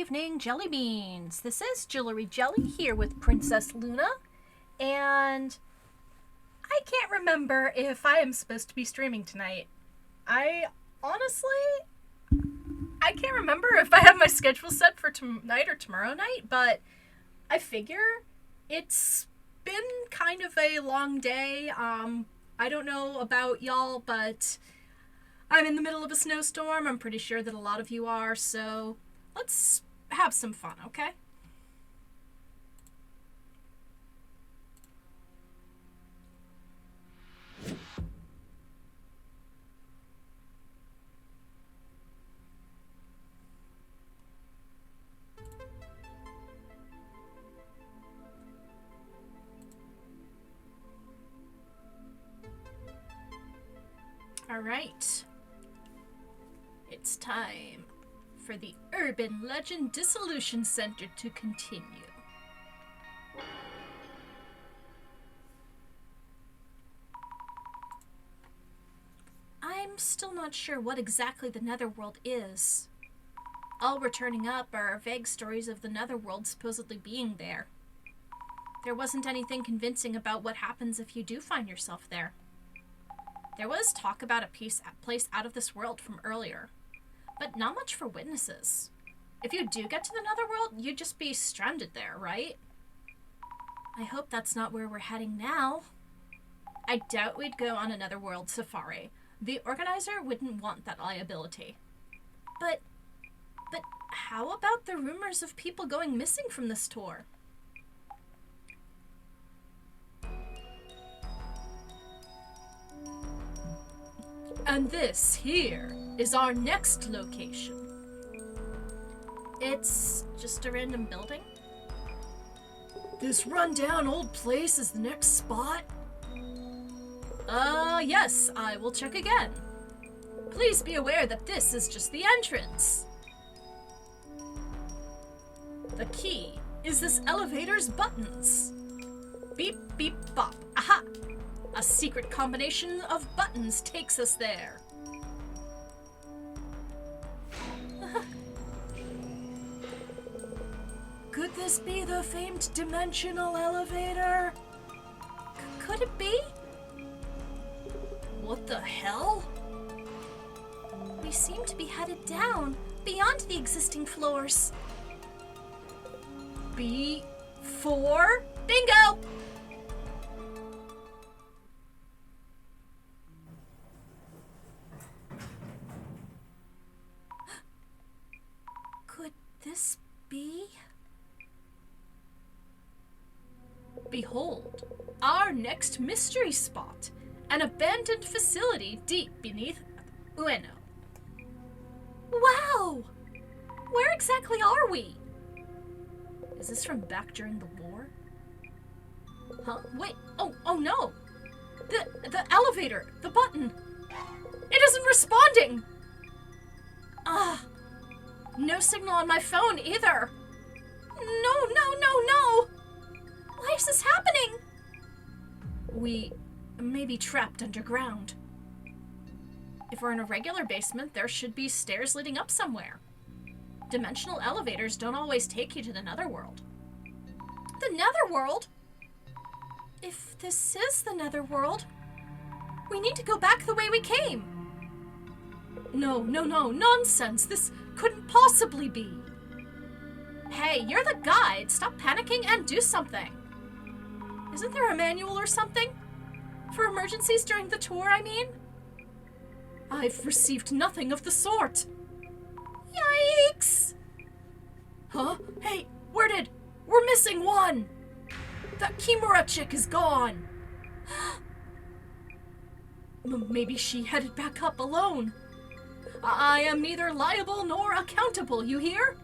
evening, Jelly Beans. This is Jewelry Jelly here with Princess Luna, and I can't remember if I am supposed to be streaming tonight. I can't remember if I have my schedule set for tonight or tomorrow night, but I figure it's been kind of a long day. I don't know about y'all, but I'm in the middle of a snowstorm. I'm pretty sure that a lot of you are, so let's have some fun, okay? All right. It's time for the Urban Legend Dissolution Center to continue. I'm still not sure what exactly the Netherworld is. All we're turning up are vague stories of the Netherworld supposedly being there. There wasn't anything convincing about what happens if you do find yourself there. There was talk about a place out of this world from earlier, but not much for witnesses. If you do get to the Netherworld, you'd just be stranded there, right? I hope that's not where we're heading now. I doubt we'd go on a Netherworld safari. The organizer wouldn't want that liability. But how about the rumors of people going missing from this tour? And this here is our next location. It's just a random building? This rundown old place is the next spot? Yes, I will check again. Please be aware that this is just the entrance. The key is this elevator's buttons. Beep, beep, bop. Aha! A secret combination of buttons takes us there. Could this be the famed dimensional elevator? Could it be? What the hell? We seem to be headed down, beyond the existing floors. B4? Bingo! Could this be? Behold, our next mystery spot, an abandoned facility deep beneath Ueno. Wow! Where exactly are we? Is this from back during the war? Huh? Wait, oh no! The elevator, the button! It isn't responding! No signal on my phone either! No! Why is this happening? We may be trapped underground. If we're in a regular basement, there should be stairs leading up somewhere. Dimensional elevators don't always take you to the Netherworld. The Netherworld? If this is the Netherworld, we need to go back the way we came. No, nonsense. This couldn't possibly be. Hey, you're the guide. Stop panicking and do something. Isn't there a manual or something? For emergencies during the tour, I mean? I've received nothing of the sort. Yikes! Huh? Hey, we're missing one! That Kimura chick is gone! Maybe she headed back up alone. I am neither liable nor accountable, you hear?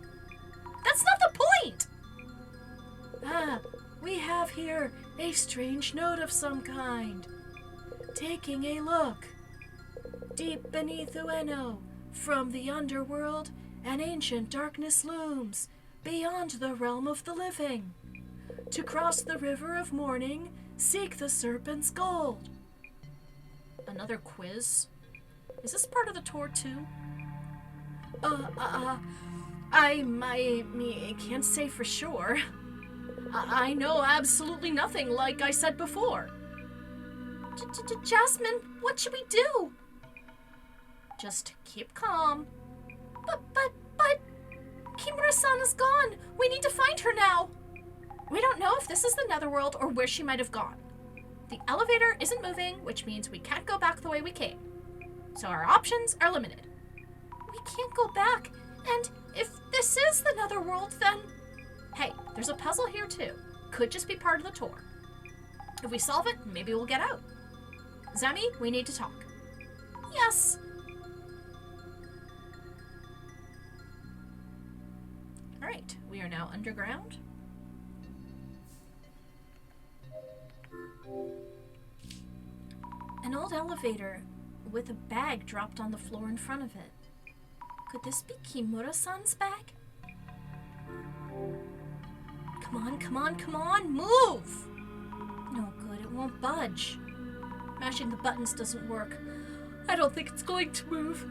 That's not the point! We have here a strange note of some kind. Taking a look. Deep beneath Ueno, from the underworld, an ancient darkness looms, beyond the realm of the living. To cross the river of morning, seek the serpent's gold. Another quiz? Is this part of the tour too? I can't say for sure. I know absolutely nothing, like I said before. Jasmine, what should we do? Just keep calm. But, Kimura-san is gone. We need to find her now. We don't know if this is the Netherworld or where she might have gone. The elevator isn't moving, which means we can't go back the way we came. So our options are limited. We can't go back, and if this is the Netherworld, then... Hey, there's a puzzle here too. Could just be part of the tour. If we solve it, maybe we'll get out. Zami, we need to talk. Yes. Alright, we are now underground. An old elevator with a bag dropped on the floor in front of it. Could this be Kimura-san's bag? Come on, move! No good, it won't budge. Mashing the buttons doesn't work. I don't think it's going to move.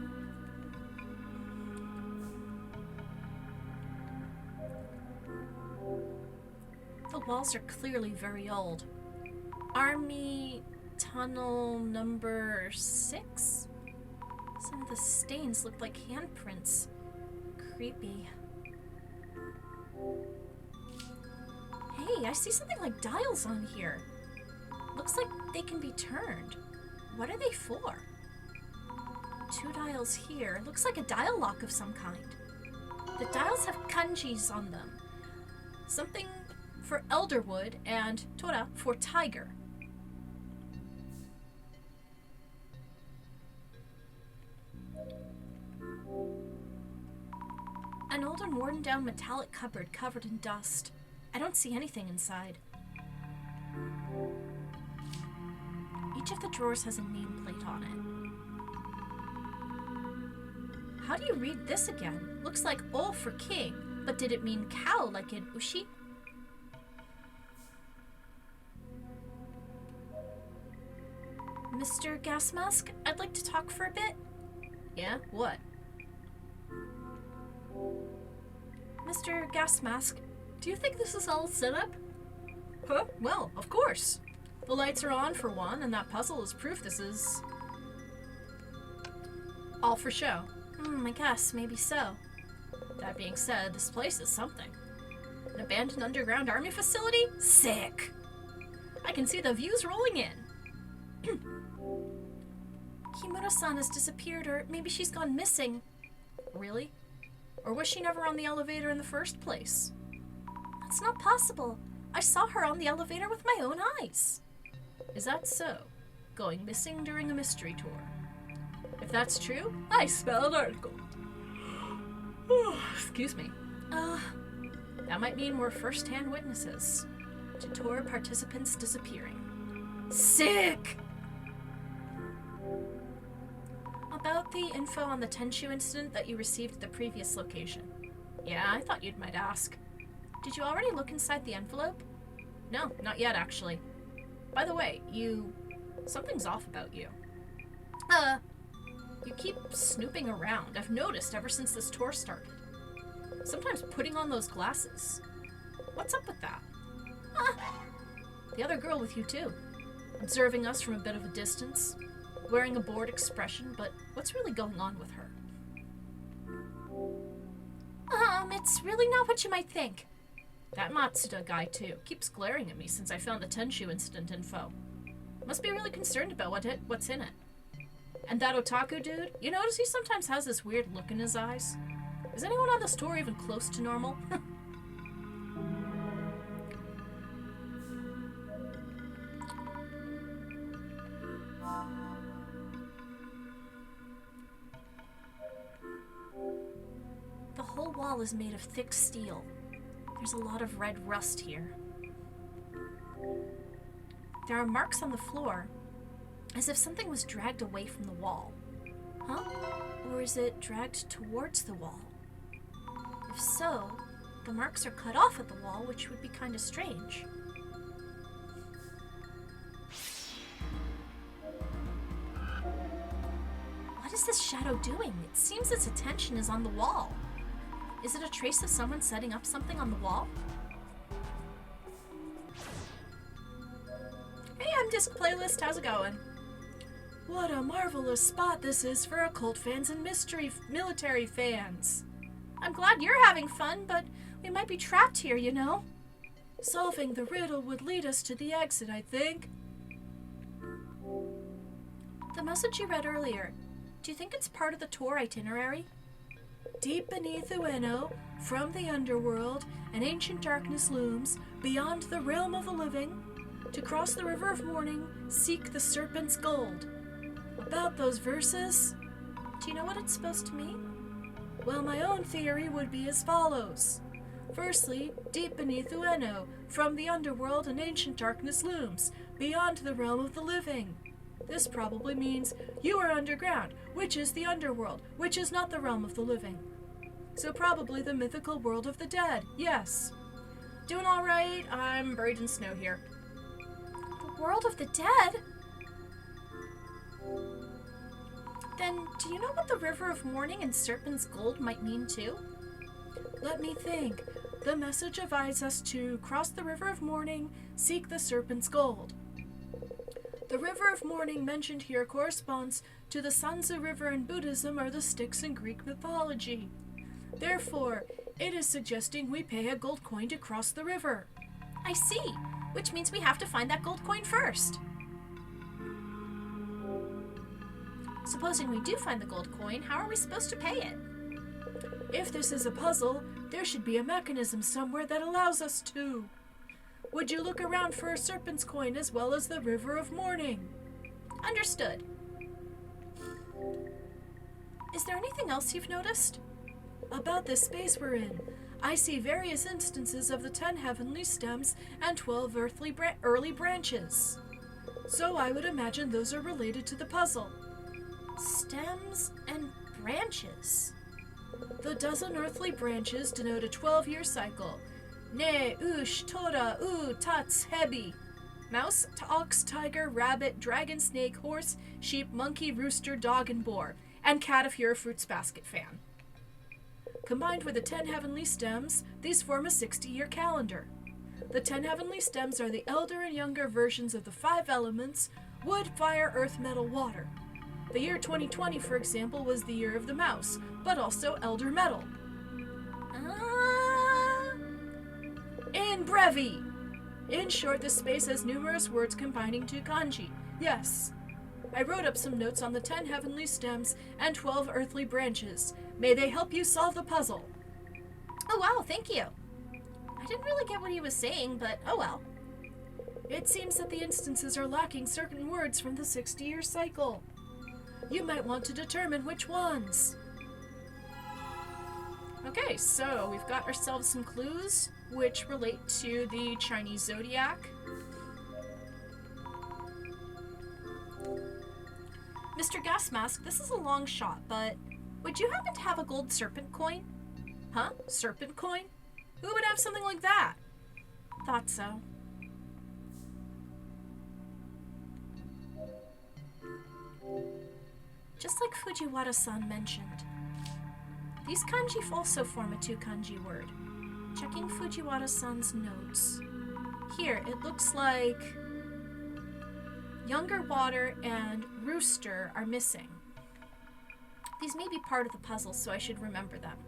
The walls are clearly very old. Army tunnel number 6? Some of the stains look like handprints. Creepy. Hey, I see something like dials on here. Looks like they can be turned. What are they for? 2 dials here. Looks like a dial lock of some kind. The dials have kanjis on them. Something for elderwood and tora for tiger. An old and worn down metallic cupboard covered in dust. I don't see anything inside. Each of the drawers has a nameplate on it. How do you read this again? Looks like O for king, but did it mean cow like in ushi? Mr. Gas Mask, I'd like to talk for a bit. Yeah? What? Mr. Gas Mask, do you think this is all set up? Huh? Well, of course. The lights are on for one, and that puzzle is proof this is... all for show. I guess, maybe so. That being said, this place is something. An abandoned underground army facility? Sick! I can see the views rolling in. Kimura-san has disappeared, or maybe she's gone missing. Really? Or was she never on the elevator in the first place? That's not possible. I saw her on the elevator with my own eyes. Is that so? Going missing during a mystery tour? If that's true, I smell an article. Excuse me. That might mean we're first-hand witnesses to tour participants disappearing. Sick! About the info on the Tenshu incident that you received at the previous location. Yeah, I thought you might ask. Did you already look inside the envelope? No, not yet, actually. By the way, something's off about you. You keep snooping around. I've noticed ever since this tour started. Sometimes putting on those glasses. What's up with that? The other girl with you too. Observing us from a bit of a distance. Wearing a bored expression, but what's really going on with her? It's really not what you might think. That Matsuda guy too. Keeps glaring at me since I found the Tenshu incident info. Must be really concerned about what's in it. And that otaku dude, you notice he sometimes has this weird look in his eyes? Is anyone on this tour even close to normal? The whole wall is made of thick steel. There's a lot of red rust here. There are marks on the floor, as if something was dragged away from the wall. Huh? Or is it dragged towards the wall? If so, the marks are cut off at the wall, which would be kind of strange. What is this shadow doing? It seems its attention is on the wall. Is it a trace of someone setting up something on the wall? Hey, I'm Disc Playlist. How's it going? What a marvelous spot this is for occult fans and military fans. I'm glad you're having fun, but we might be trapped here, you know? Solving the riddle would lead us to the exit, I think. The message you read earlier, do you think it's part of the tour itinerary? Deep beneath Ueno, from the underworld, an ancient darkness looms, beyond the realm of the living. To cross the river of morning, seek the serpent's gold. About those verses, do you know what it's supposed to mean? Well, my own theory would be as follows. Firstly, deep beneath Ueno, from the underworld an ancient darkness looms, beyond the realm of the living. This probably means you are underground, which is the underworld, which is not the realm of the living. So probably the mythical world of the dead, yes. Doing all right, I'm buried in snow here. The world of the dead? Then, do you know what the River of Mourning and Serpent's Gold might mean too? Let me think. The message advises us to cross the River of Mourning, seek the Serpent's Gold. The River of Mourning mentioned here corresponds to the Sanzu River in Buddhism or the Styx in Greek mythology. Therefore, it is suggesting we pay a gold coin to cross the river. I see, which means we have to find that gold coin first. Supposing we do find the gold coin, how are we supposed to pay it? If this is a puzzle, there should be a mechanism somewhere that allows us to. Would you look around for a serpent's coin as well as the River of Mourning? Understood. Is there anything else you've noticed? About this space we're in, I see various instances of the 10 heavenly stems and 12 early branches. So I would imagine those are related to the puzzle. Stems and branches. The dozen earthly branches denote a 12-year cycle. Ne, ush, tora, tats, hebi. Mouse, ox, tiger, rabbit, dragon, snake, horse, sheep, monkey, rooster, dog, and boar. And cat if you're a Fruits Basket fan. Combined with the 10 heavenly stems, these form a 60-year calendar. The 10 heavenly stems are the elder and younger versions of the 5 elements: wood, fire, earth, metal, water. The year 2020, for example, was the year of the mouse, but also elder metal. In brevi! In short, this space has numerous words combining 2 kanji. Yes. I wrote up some notes on the 10 heavenly stems and 12 earthly branches. May they help you solve the puzzle. Oh wow, thank you. I didn't really get what he was saying, but oh well. It seems that the instances are lacking certain words from the 60-year cycle. You might want to determine which ones. Okay, so we've got ourselves some clues which relate to the Chinese zodiac. Mr. Gas Mask, this is a long shot, but would you happen to have a gold serpent coin? Huh? Serpent coin? Who would have something like that? Thought so. Just like Fujiwara-san mentioned. These kanji also form a 2 kanji word. Checking Fujiwara-san's notes. Here, it looks like younger water and rooster are missing. These may be part of the puzzle, so I should remember them.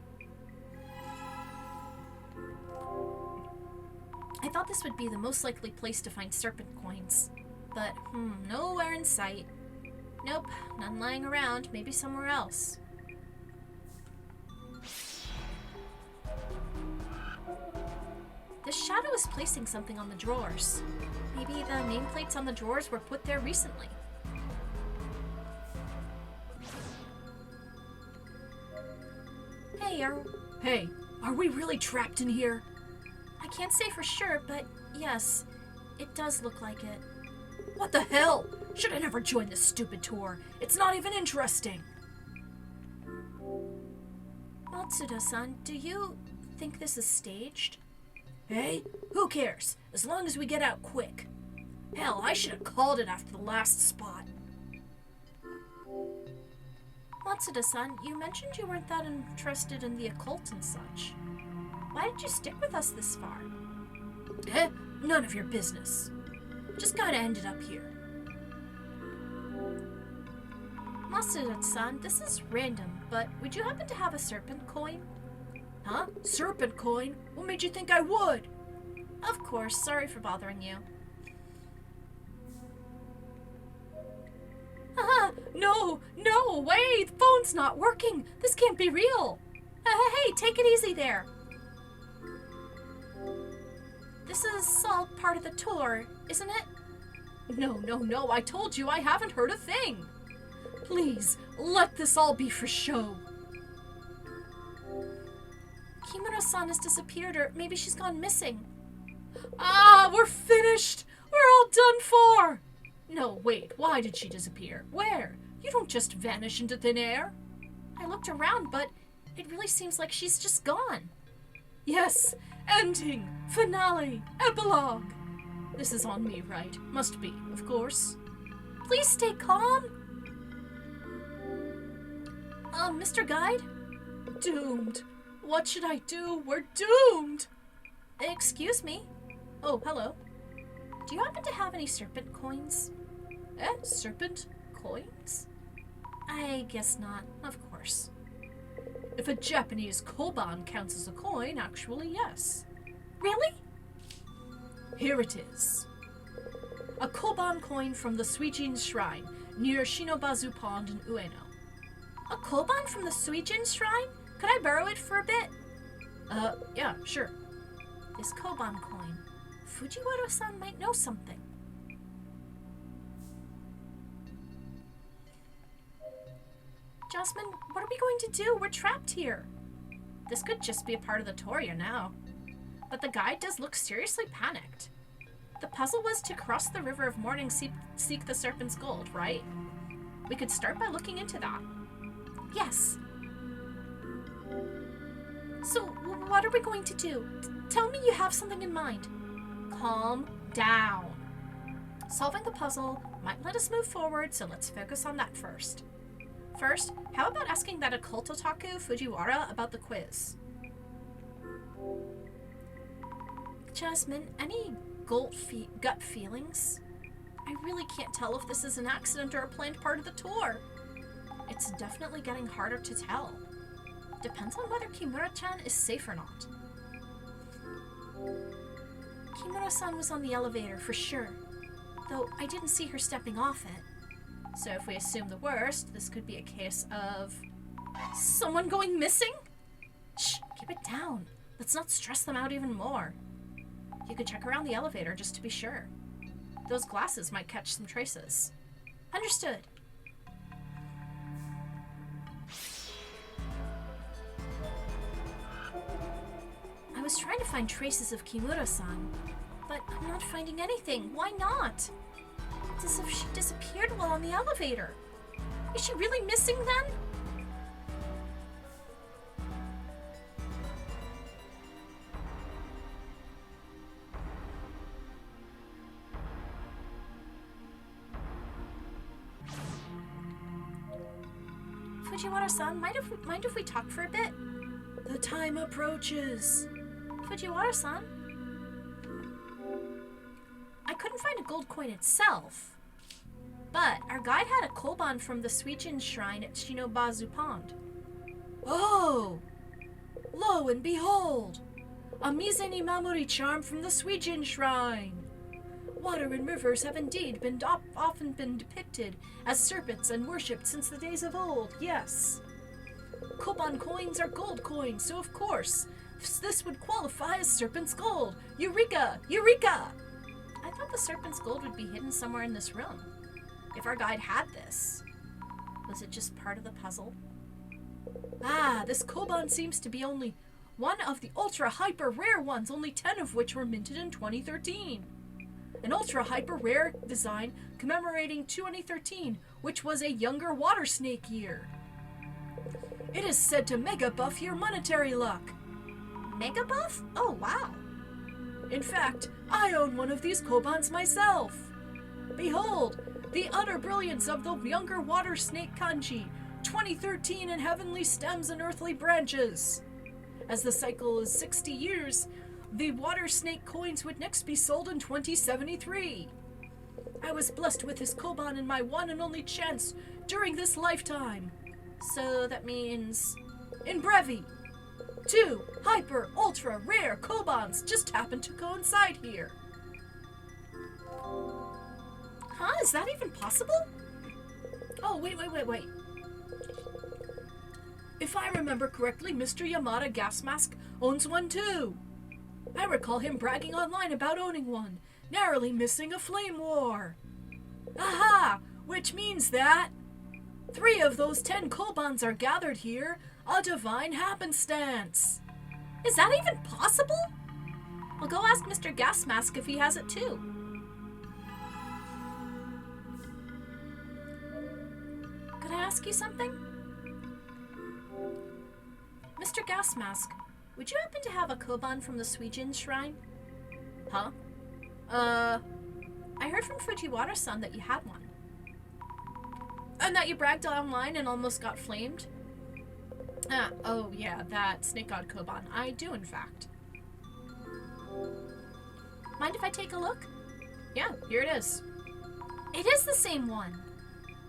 I thought this would be the most likely place to find serpent coins, but nowhere in sight. Nope, none lying around, maybe somewhere else. This shadow is placing something on the drawers. Maybe the nameplates on the drawers were put there recently. Hey, are we really trapped in here? I can't say for sure, but yes, it does look like it. What the hell? Should I never join this stupid tour? It's not even interesting. Matsuda-san, do you think this is staged? Hey, who cares? As long as we get out quick. Hell, I should have called it after the last spot. Matsuda-san, you mentioned you weren't that interested in the occult and such. Why did you stick with us this far? None of your business. Just kinda ended up here. Matsuda-san, this is random, but would you happen to have a serpent coin? Huh? Serpent coin? What made you think I would? Of course, sorry for bothering you. No way! The phone's not working! This can't be real! Hey, take it easy there! This is all part of the tour, isn't it? No, I told you I haven't heard a thing! Please, let this all be for show! Kimura-san has disappeared, or maybe she's gone missing. We're finished! We're all done for! No, wait, why did she disappear? Where? You don't just vanish into thin air. I looked around, but it really seems like she's just gone. Yes, ending, finale, epilogue. This is on me, right? Must be, of course. Please stay calm. Mr. Guide? Doomed. What should I do? We're doomed! Excuse me? Oh, hello. Do you happen to have any serpent coins? Serpent coins? I guess not, of course. If a Japanese koban counts as a coin, actually, yes. Really? Here it is. A koban coin from the Suijin Shrine, near Shinobazu Pond in Ueno. A koban from the Suijin Shrine? Could I borrow it for a bit? Yeah, sure. This koban coin. Fujiwara-san might know something. Jasmine, what are we going to do? We're trapped here. This could just be a part of the tour now. But the guide does look seriously panicked. The puzzle was to cross the River of Morning, seek the Serpent's Gold, right? We could start by looking into that. Yes. So, what are we going to do? Tell me you have something in mind. Calm down. Solving the puzzle might let us move forward, so let's focus on that first. First, how about asking that occult otaku, Fujiwara, about the quiz? Jasmine, any gut feelings? I really can't tell if this is an accident or a planned part of the tour. It's definitely getting harder to tell. Depends on whether Kimura-chan is safe or not. Kimura-san was on the elevator for sure, though I didn't see her stepping off it. So if we assume the worst, this could be a case of someone going missing? Shh, keep it down. Let's not stress them out even more. You could check around the elevator just to be sure. Those glasses might catch some traces. Understood. I was trying to find traces of Kimura-san, but I'm not finding anything. Why not? It's as if she disappeared while on the elevator. Is she really missing then? Fujiwara-san, mind if we talk for a bit? The time approaches. Fujiwara-san? I couldn't find a gold coin itself, but our guide had a koban from the Suijin Shrine at Shinobazu Pond. Oh! Lo and behold! A Mizeni Mamori charm from the Suijin Shrine! Water and rivers have indeed often been depicted as serpents and worshipped since the days of old, yes. Koban coins are gold coins, so of course, this would qualify as serpent's gold. Eureka! Eureka! I thought the serpent's gold would be hidden somewhere in this room. If our guide had this, was it just part of the puzzle? This koban seems to be only one of the ultra-hyper-rare ones, only 10 of which were minted in 2013. An ultra-hyper-rare design commemorating 2013, which was a younger water snake year. It is said to mega buff your monetary luck. Mega buff? Oh, wow. In fact, I own one of these kobans myself. Behold, the utter brilliance of the younger water snake kanji, 2013 in heavenly stems and earthly branches. As the cycle is 60 years, the water snake coins would next be sold in 2073. I was blessed with this koban in my one and only chance during this lifetime. So that means, in brevi, 2 hyper ultra rare kobans just happened to coincide here. Huh? Is that even possible? Oh, wait. If I remember correctly, Mr. Yamada Gas Mask owns one too. I recall him bragging online about owning one, narrowly missing a flame war. Aha! Which means that 3 of those 10 kobans are gathered here, a divine happenstance. Is that even possible? I'll go ask Mr. Gas Mask if he has it too. Could I ask you something? Mr. Gas Mask, would you happen to have a koban from the Suijin shrine? Huh? I heard from Fujiwara-san that you had one. And that you bragged online and almost got flamed? Oh yeah, that Snake God koban. I do, in fact. Mind if I take a look? Yeah, here it is. It is the same one.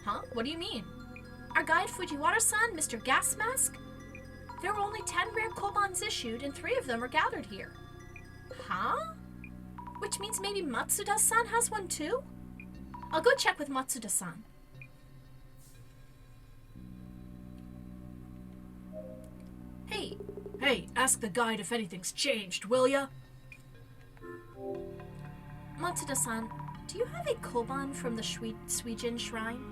Huh? What do you mean? Our guide Fujiwara-san, Mr. Gas Mask? There were only 10 rare kobans issued, and 3 of them are gathered here. Huh? Which means maybe Matsuda-san has one too? I'll go check with Matsuda-san. Hey, ask the guide if anything's changed, will ya? Matsuda-san, do you have a koban from the Suijin shrine?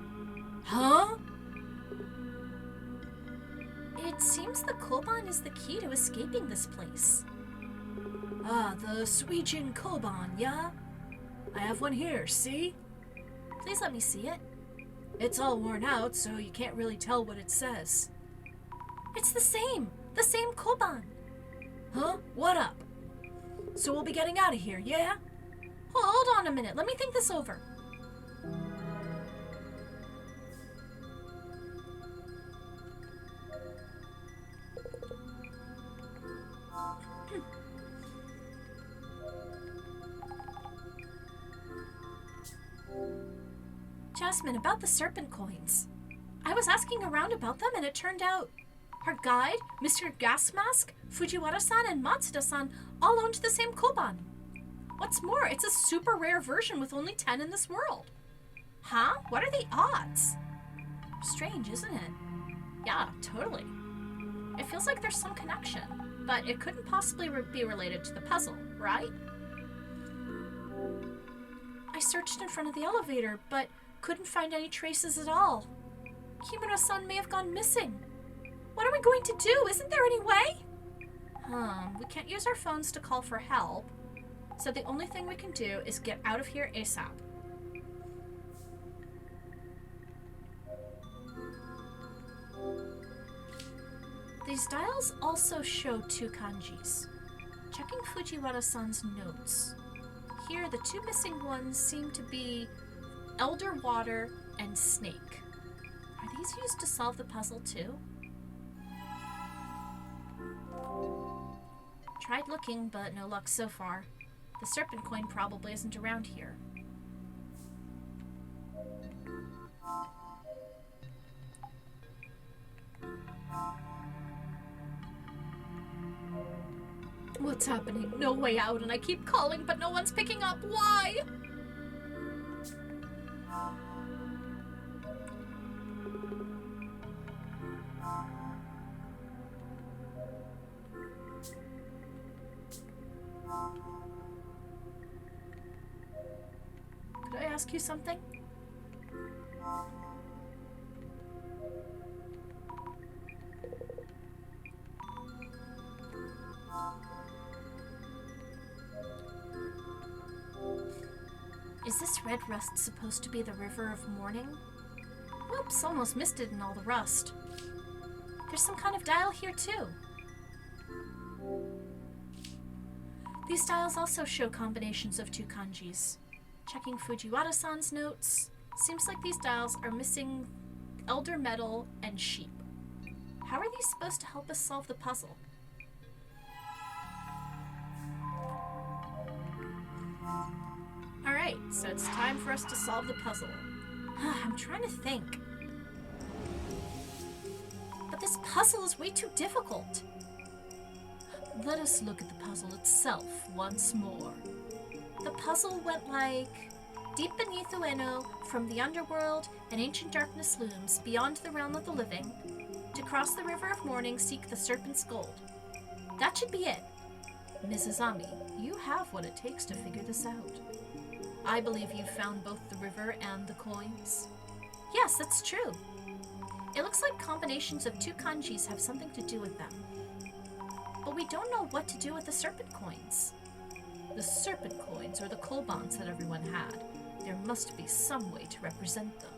Huh? It seems the koban is the key to escaping this place. Ah, the Suijin koban, yeah? I have one here, see? Please let me see it. It's all worn out, so you can't really tell what it says. It's the same koban. Huh? What up? So we'll be getting out of here, yeah? Hold on a minute, let me think this over. Jasmine, about the serpent coins. I was asking around about them and it turned out our guide, Mr. Gas Mask, Fujiwara-san, and Matsuda-san all owned the same koban. What's more, it's a super rare version with only 10 in this world. Huh? What are the odds? Strange, isn't it? Yeah, totally. It feels like there's some connection, but it couldn't possibly be related to the puzzle, right? I searched in front of the elevator, but couldn't find any traces at all. Kimura-san may have gone missing. What are we going to do? Isn't there any way? We can't use our phones to call for help, so the only thing we can do is get out of here ASAP. These dials also show 2 kanjis. Checking Fujiwara-san's notes. Here, the 2 missing ones seem to be Elder Water and Snake. Are these used to solve the puzzle too? Tried looking, but no luck so far. The serpent coin probably isn't around here. What's happening? No way out, and I keep calling, but no one's picking up. Why? Could I ask you something? Is this red rust supposed to be the river of mourning? Whoops, almost missed it in all the rust. There's some kind of dial here too. These dials also show combinations of 2 kanjis. Checking Fujiwara-san's notes, seems like these dials are missing elder metal, and sheep. How are these supposed to help us solve the puzzle? Alright, so it's time for us to solve the puzzle. I'm trying to think. But this puzzle is way too difficult. Let us look at the puzzle itself once more. The puzzle went like... Deep beneath Ueno, from the underworld, an ancient darkness looms, beyond the realm of the living. To cross the river of morning, seek the serpent's gold. That should be it. Mrs. Ami, you have what it takes to figure this out. I believe you've found both the river and the coins. Yes, that's true. It looks like combinations of two kanjis have something to do with them. But we don't know what to do with the serpent coins. The serpent coins are the kobolds that everyone had. There must be some way to represent them.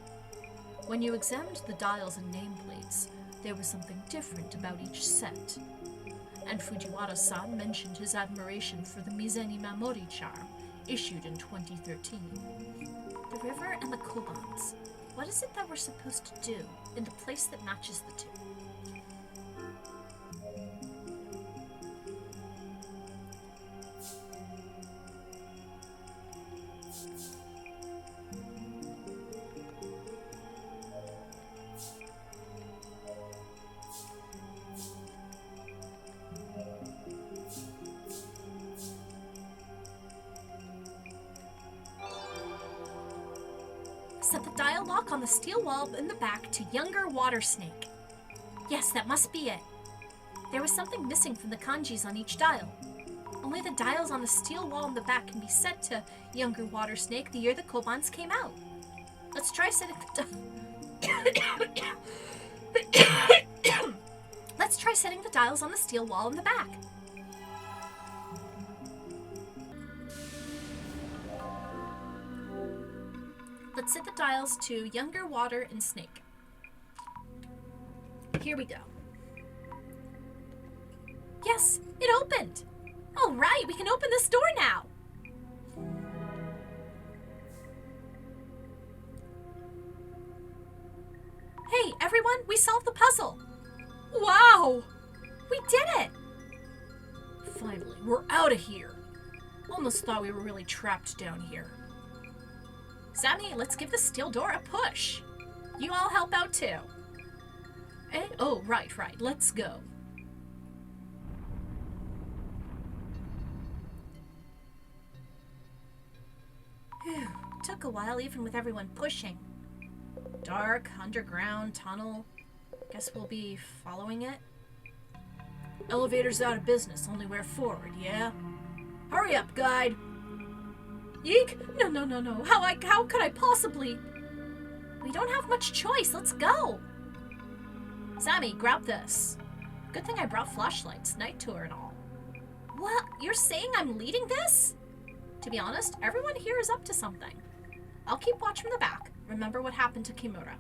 When you examined the dials and nameplates, there was something different about each set. And Fujiwara-san mentioned his admiration for the Mizeni Mamori charm, issued in 2013. The river and the kobolds. What is it that we're supposed to do in the place that matches the two? Set the dial lock on the steel wall in the back to younger water snake. Yes, that must be it. There was something missing from the kanjis on each dial. Only the dials on the steel wall in the back can be set to younger water snake the year the kobolds came out. Let's try setting the Let's try setting the dials on the steel wall in the back. Let's set the dials to younger water and snake. Here we go. Yes, it opened! All right, we can open this door now! Hey, everyone, we solved the puzzle! Wow! We did it! Finally, we're out of here. Almost thought we were really trapped down here. Sammy, let's give the steel door a push. You all help out too. Eh? Oh, right. Let's go. Phew. Took a while even with everyone pushing. Dark, underground, tunnel. Guess we'll be following it. Elevator's out of business, only way forward, yeah? Hurry up, guide! Yeek! No. How could I possibly? We don't have much choice. Let's go. Sammy, grab this. Good thing I brought flashlights, night tour and all. What? You're saying I'm leading this? To be honest, everyone here is up to something. I'll keep watch from the back. Remember what happened to Kimura.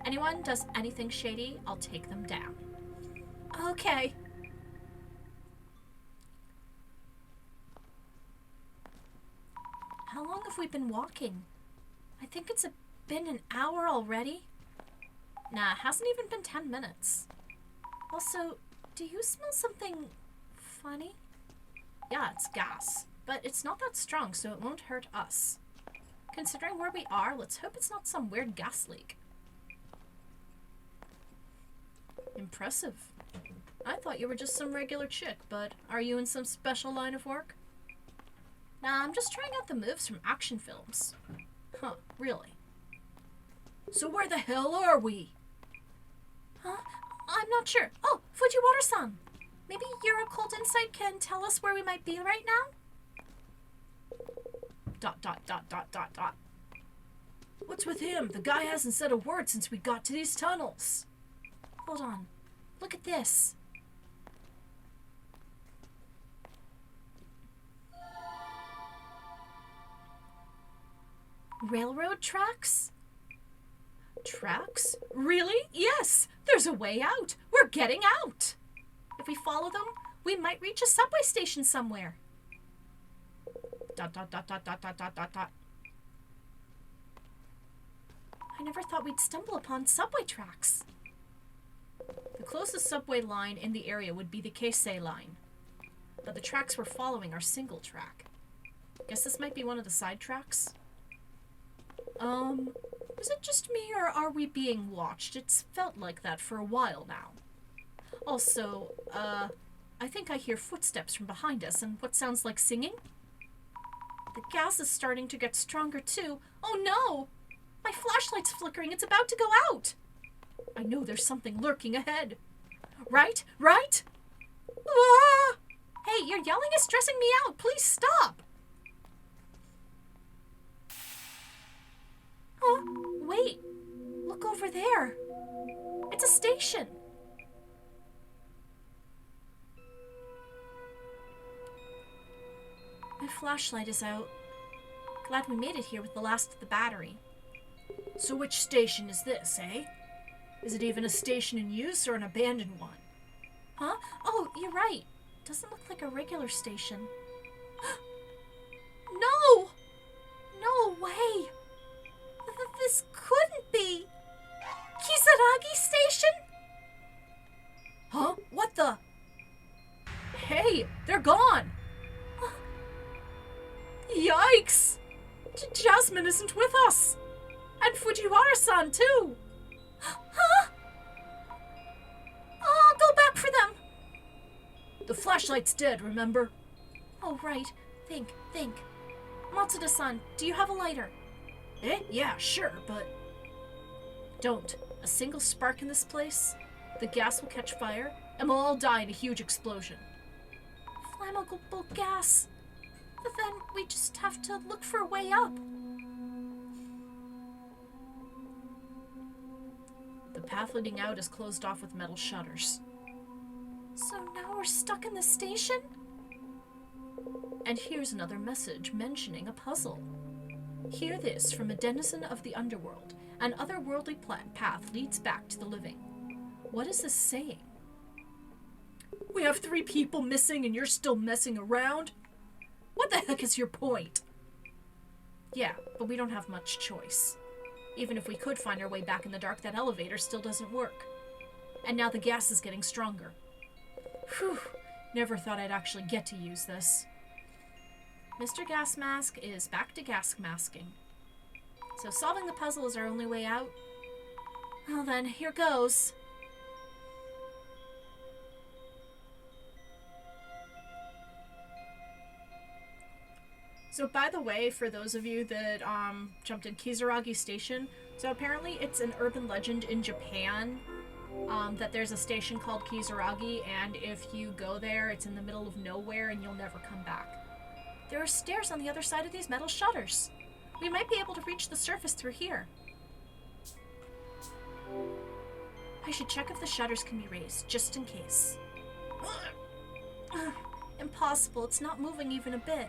Anyone does anything shady, I'll take them down. Okay. How long have we been walking? I think it's been an hour already. Nah, it hasn't even been 10 minutes. Also, do you smell something funny? Yeah, it's gas, but it's not that strong, so it won't hurt us. Considering where we are, let's hope it's not some weird gas leak. Impressive. I thought you were just some regular chick, but are you in some special line of work? Nah, I'm just trying out the moves from action films. Huh, really? So where the hell are we? Huh? I'm not sure. Oh, Fujiwara-san! Maybe your occult insight can tell us where we might be right now? ... What's with him? The guy hasn't said a word since we got to these tunnels. Hold on. Look at this. Railroad tracks? Tracks? Really? Yes! There's a way out! We're getting out! If we follow them, we might reach a subway station somewhere. ... I never thought we'd stumble upon subway tracks. The closest subway line in the area would be the Keisei line, but the tracks we're following are single track. Guess this might be one of the side tracks? Is it just me or are we being watched? It's felt like that for a while now. Also, I think I hear footsteps from behind us and what sounds like singing. The gas is starting to get stronger too. Oh no! My flashlight's flickering. It's about to go out. I know there's something lurking ahead. Right? Right? Ah! Hey, your yelling is stressing me out. Please stop. Oh, wait. Look over there. It's a station. My flashlight is out. Glad we made it here with the last of the battery. So which station is this, eh? Is it even a station in use or an abandoned one? Huh? Oh, you're right. Doesn't look like a regular station. No! No way! This couldn't be! Kisaragi Station? Huh? What the? Hey, they're gone! Yikes! Jasmine isn't with us! And Fujiwara-san, too! Huh? I'll go back for them! The flashlight's dead, remember? Oh, right. Think. Matsuda-san, do you have a lighter? Eh? Yeah, sure, but... Don't. A single spark in this place, the gas will catch fire, and we'll all die in a huge explosion. Flammable gas. But then we just have to look for a way up. The path leading out is closed off with metal shutters. So now we're stuck in the station? And here's another message mentioning a puzzle. Hear this from a denizen of the underworld. An otherworldly path leads back to the living. What is this saying? We have 3 people missing and you're still messing around? What the heck is your point? Yeah, but we don't have much choice. Even if we could find our way back in the dark, that elevator still doesn't work. And now the gas is getting stronger. Whew, never thought I'd actually get to use this. Mr. Gas Mask is back to gas masking. So solving the puzzle is our only way out? Well then, here goes. So by the way, for those of you that jumped in Kisaragi Station, so apparently it's an urban legend in Japan that there's a station called Kisaragi, and if you go there, it's in the middle of nowhere and you'll never come back. There are stairs on the other side of these metal shutters. We might be able to reach the surface through here. I should check if the shutters can be raised, just in case. Impossible, it's not moving even a bit.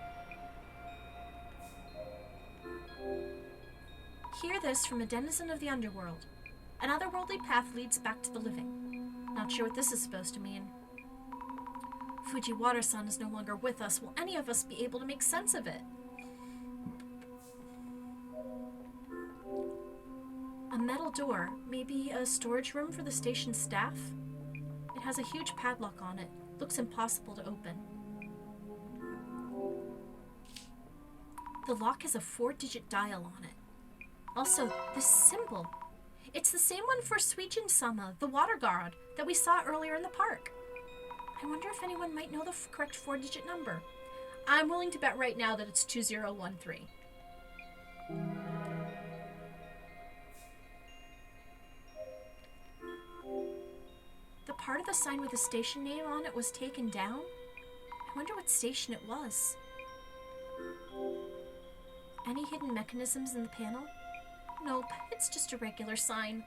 Hear this from a denizen of the underworld. An otherworldly path leads back to the living. Not sure what this is supposed to mean. Fujiwara-san is no longer with us. Will any of us be able to make sense of it? A metal door, maybe a storage room for the station staff? It has a huge padlock on it. Looks impossible to open. The lock has a 4-digit dial on it. Also, this symbol. It's the same one for Suijin-sama, the water god, that we saw earlier in the park. I wonder if anyone might know the correct 4-digit number. I'm willing to bet right now that it's 2013. The part of the sign with the station name on it was taken down? I wonder what station it was. Any hidden mechanisms in the panel? Nope, it's just a regular sign.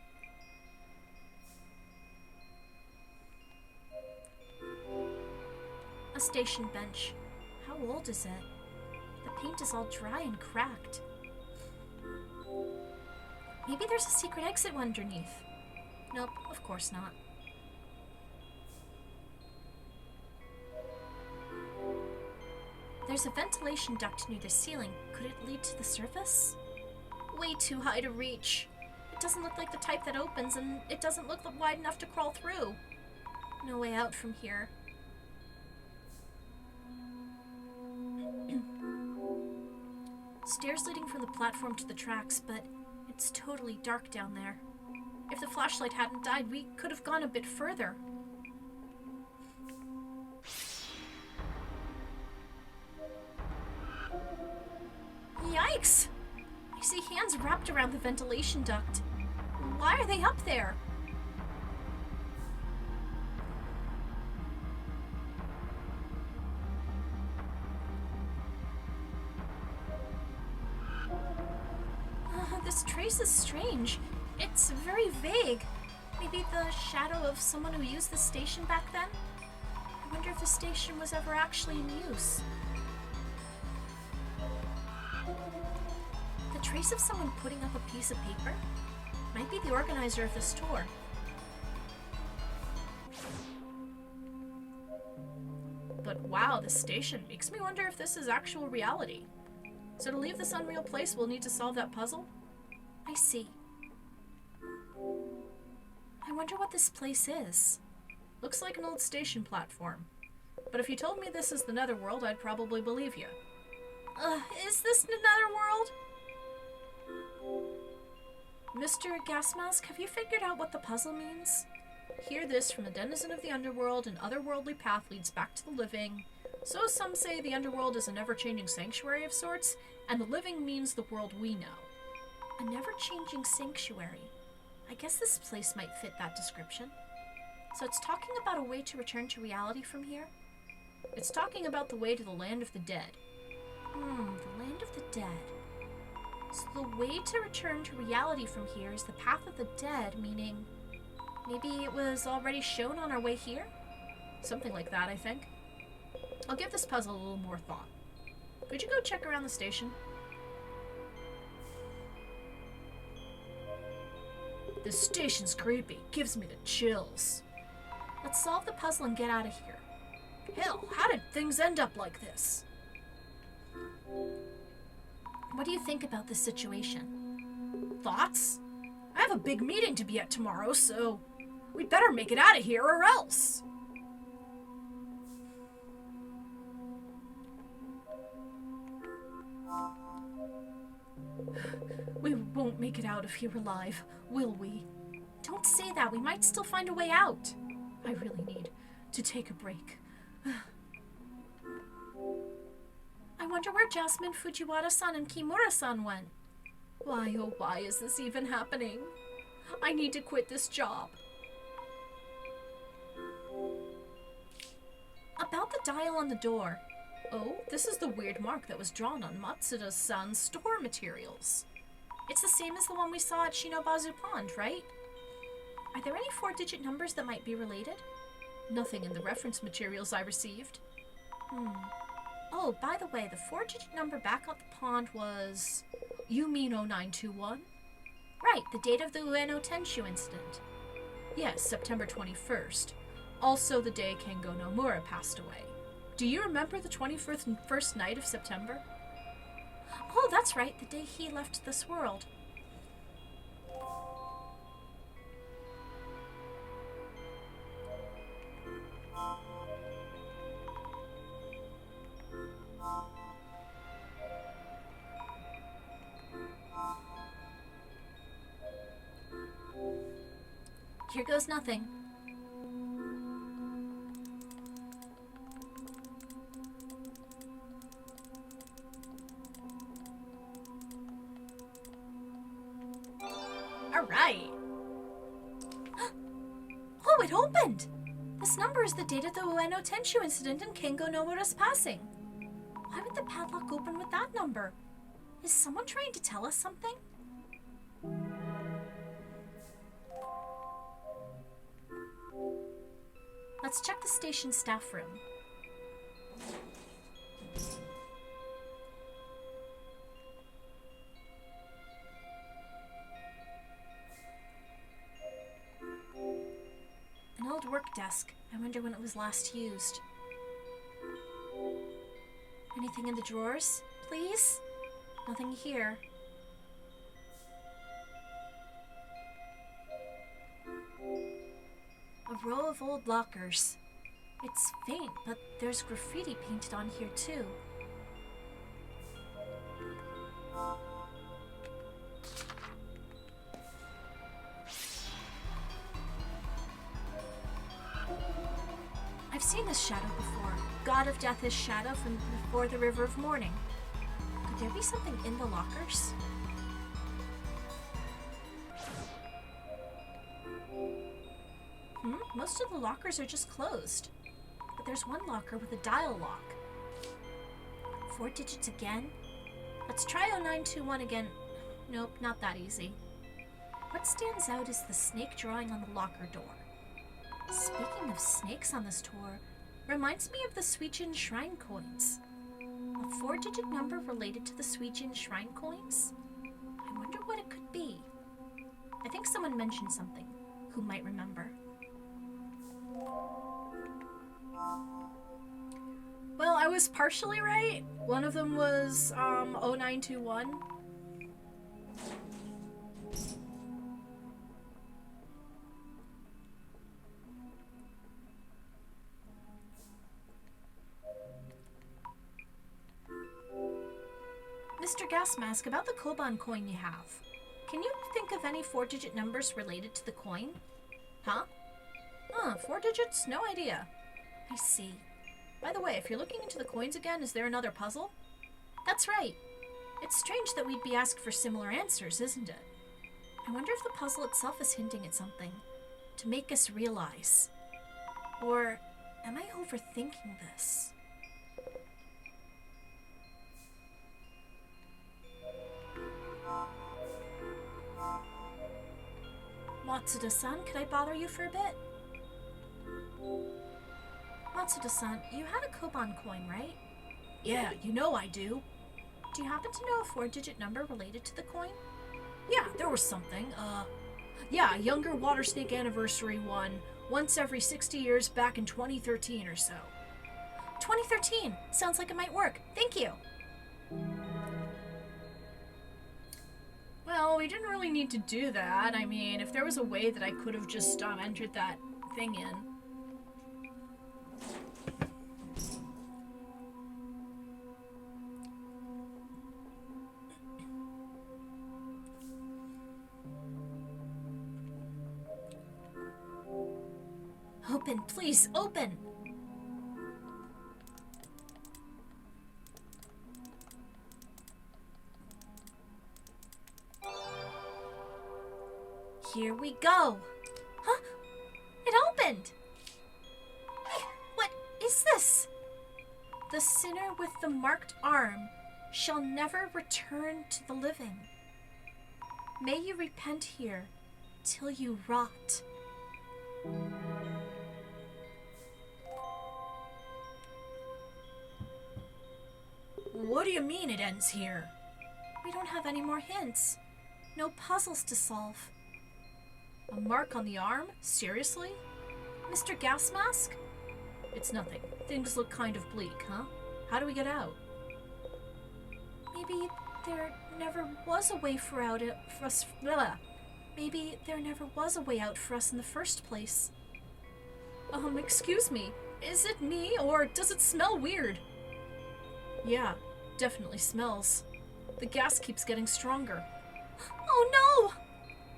A station bench. How old is it? The paint is all dry and cracked. Maybe there's a secret exit underneath. Nope, of course not. There's a ventilation duct near the ceiling. Could it lead to the surface? Way too high to reach. It doesn't look like the type that opens, and it doesn't look wide enough to crawl through. No way out from here. Stairs leading from the platform to the tracks, but it's totally dark down there. If the flashlight hadn't died, we could have gone a bit further. Yikes! I see hands wrapped around the ventilation duct. Why are they up there? This trace is strange. It's very vague. Maybe the shadow of someone who used the station back then? I wonder if the station was ever actually in use. The trace of someone putting up a piece of paper might be the organizer of this tour. But wow, this station makes me wonder if this is actual reality. So to leave this unreal place, we'll need to solve that puzzle? I see. I wonder what this place is. Looks like an old station platform. But if you told me this is the Netherworld, I'd probably believe you. Is this the Netherworld? Mr. Gasmask, have you figured out what the puzzle means? Hear this from a denizen of the underworld, an otherworldly path leads back to the living. So some say the underworld is a never-changing sanctuary of sorts, and the living means the world we know. A never-changing sanctuary. I guess this place might fit that description. So it's talking about a way to return to reality from here? It's talking about the way to the land of the dead. The land of the dead. So the way to return to reality from here is the path of the dead, meaning maybe it was already shown on our way here? Something like that, I think. I'll give this puzzle a little more thought. Could you go check around the station? This station's creepy. Gives me the chills. Let's solve the puzzle and get out of here. Hell, how did things end up like this? What do you think about this situation? Thoughts? I have a big meeting to be at tomorrow, so we'd better make it out of here or else. We won't make it out of here alive, will we? Don't say that. We might still find a way out. I really need to take a break. I wonder where Jasmine, Fujiwara-san, and Kimura-san went. Why, oh why is this even happening? I need to quit this job. About the dial on the door. Oh, this is the weird mark that was drawn on Matsuda-san's store materials. It's the same as the one we saw at Shinobazu Pond, right? Are there any 4-digit numbers that might be related? Nothing in the reference materials I received. Oh, by the way, the 4-digit number back at the pond was... You mean 0921? Right, the date of the Ueno Tenshu incident. Yes, September 21st. Also the day Kengo Nomura passed away. Do you remember the 21st night of September? Oh, that's right, the day he left this world. Here goes nothing. All right. Oh, it opened! This number is the date of the Ueno Tenshu incident and Kengo Nomura's passing. Why would the padlock open with that number? Is someone trying to tell us something? Let's check the station staff room. An old work desk. I wonder when it was last used. Anything in the drawers, please? Nothing here. of old lockers. It's faint, but there's graffiti painted on here too. I've seen this shadow before. God of Death is shadow from before the River of Morning. Could there be something in the lockers? Most of the lockers are just closed. But there's one locker with a dial lock. 4 digits again? Let's try 0921 again. Nope, not that easy. What stands out is the snake drawing on the locker door. Speaking of snakes on this tour, reminds me of the Suijin Shrine coins. A 4-digit number related to the Suijin Shrine coins? I wonder what it could be. I think someone mentioned something. Who might remember? Well, I was partially right. One of them was 0921. Mr. Gasmask, about the Koban coin you have. Can you think of any 4-digit numbers related to the coin? Huh? 4 digits? No idea. I see. By the way, if you're looking into the coins again, is there another puzzle? That's right. It's strange that we'd be asked for similar answers, isn't it? I wonder if the puzzle itself is hinting at something to make us realize. Or am I overthinking this? Matsuda-san, could I bother you for a bit? Matsuda-san, you had a Koban coin, right? Yeah, you know I do. Do you happen to know a 4-digit number related to the coin? Yeah, there was something. Yeah, a younger water snake anniversary one, once every 60 years back in 2013 or so. 2013! Sounds like it might work. Thank you! Well, we didn't really need to do that. I mean, if there was a way that I could have just entered that thing in. Open, please, open! Here we go! Huh? It opened! What is this? The sinner with the marked arm shall never return to the living. May you repent here till you rot. What do you mean it ends here? We don't have any more hints. No puzzles to solve. A mark on the arm? Seriously? Mr. Gasmask? It's nothing. Things look kind of bleak, huh? How do we get out? Maybe there never was a way for us. Maybe there never was a way out for us in the first place. Excuse me. Is it me, or does it smell weird? Yeah, definitely smells. The gas keeps getting stronger. Oh no!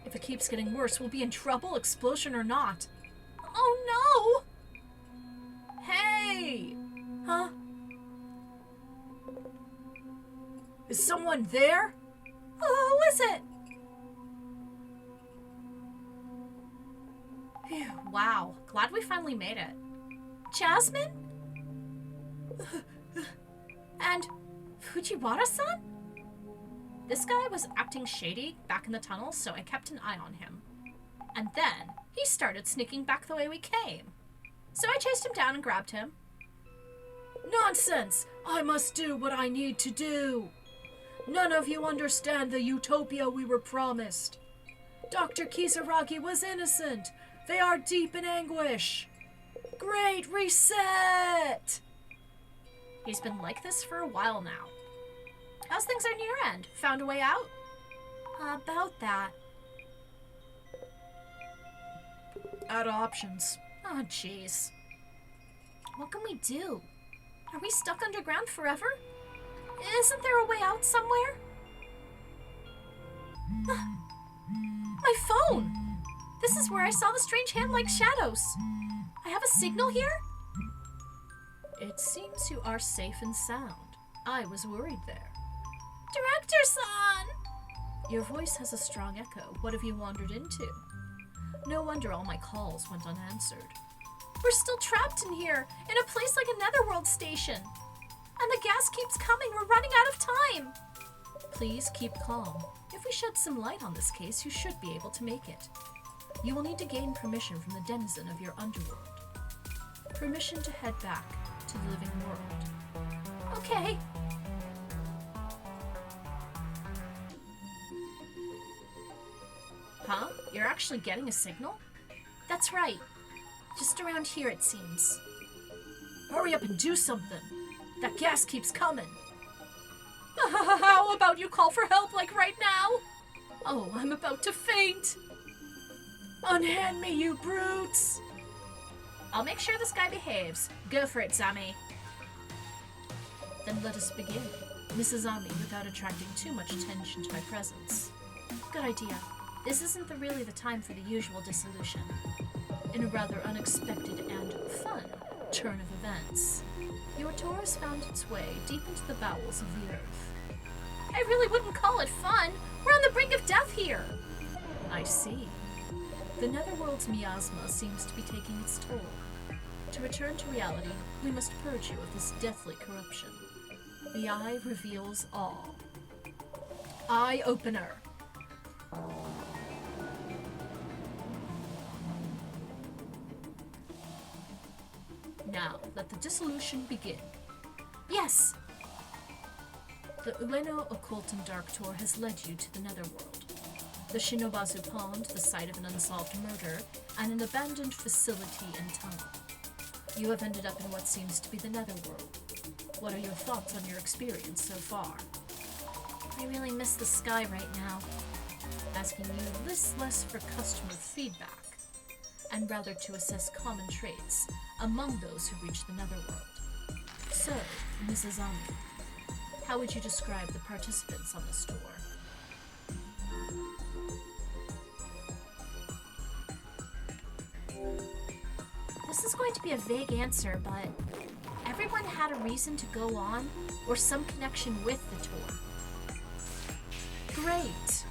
If it keeps getting worse, we'll be in trouble, explosion or not. Oh no! Hey! Huh? Is someone there? Who is it? Phew, wow, glad we finally made it. Jasmine? And Fujiwara-san? This guy was acting shady back in the tunnel, so I kept an eye on him. And then he started sneaking back the way we came. So I chased him down and grabbed him. Nonsense! I must do what I need to do! None of you understand the utopia we were promised. Dr. Kisaragi was innocent. They are deep in anguish. Great reset! He's been like this for a while now. How's things on your end? Found a way out? About that. Out of options. Oh, jeez. What can we do? Are we stuck underground forever? Isn't there a way out somewhere? My phone! This is where I saw the strange hand-like shadows. I have a signal here? It seems you are safe and sound. I was worried there. Director-san! Your voice has a strong echo. What have you wandered into? No wonder all my calls went unanswered. We're still trapped in here, in a place like a netherworld station. And the gas keeps coming. We're running out of time. Please keep calm. If we shed some light on this case, you should be able to make it. You will need to gain permission from the denizen of your underworld. Permission to head back to the living world. Okay. Huh? You're actually getting a signal? That's right. Just around here, it seems. Hurry up and do something. That gas keeps coming. How about you call for help, like right now? Oh, I'm about to faint. Unhand me, you brutes. I'll make sure this guy behaves. Go for it, Zami. Then let us begin. Mrs. Zami, without attracting too much attention to my presence. Good idea. This isn't really the time for the usual dissolution. In a rather unexpected and fun turn of events, your tour has found its way deep into the bowels of the earth. I really wouldn't call it fun. We're on the brink of death here. I see. The netherworld's miasma seems to be taking its toll. To return to reality, we must purge you of this deathly corruption. The eye reveals all. Eye opener. Now, let the dissolution begin. Yes! The Ueno Occult and Dark Tour has led you to the Netherworld. The Shinobazu Pond, the site of an unsolved murder, and an abandoned facility and tunnel. You have ended up in what seems to be the Netherworld. What are your thoughts on your experience so far? I really miss the sky right now. Asking you this less for customer feedback, and rather to assess common traits among those who reach the Netherworld. So, Mrs. Ami, how would you describe the participants on this tour? This is going to be a vague answer, but everyone had a reason to go on, or some connection with the tour. Great!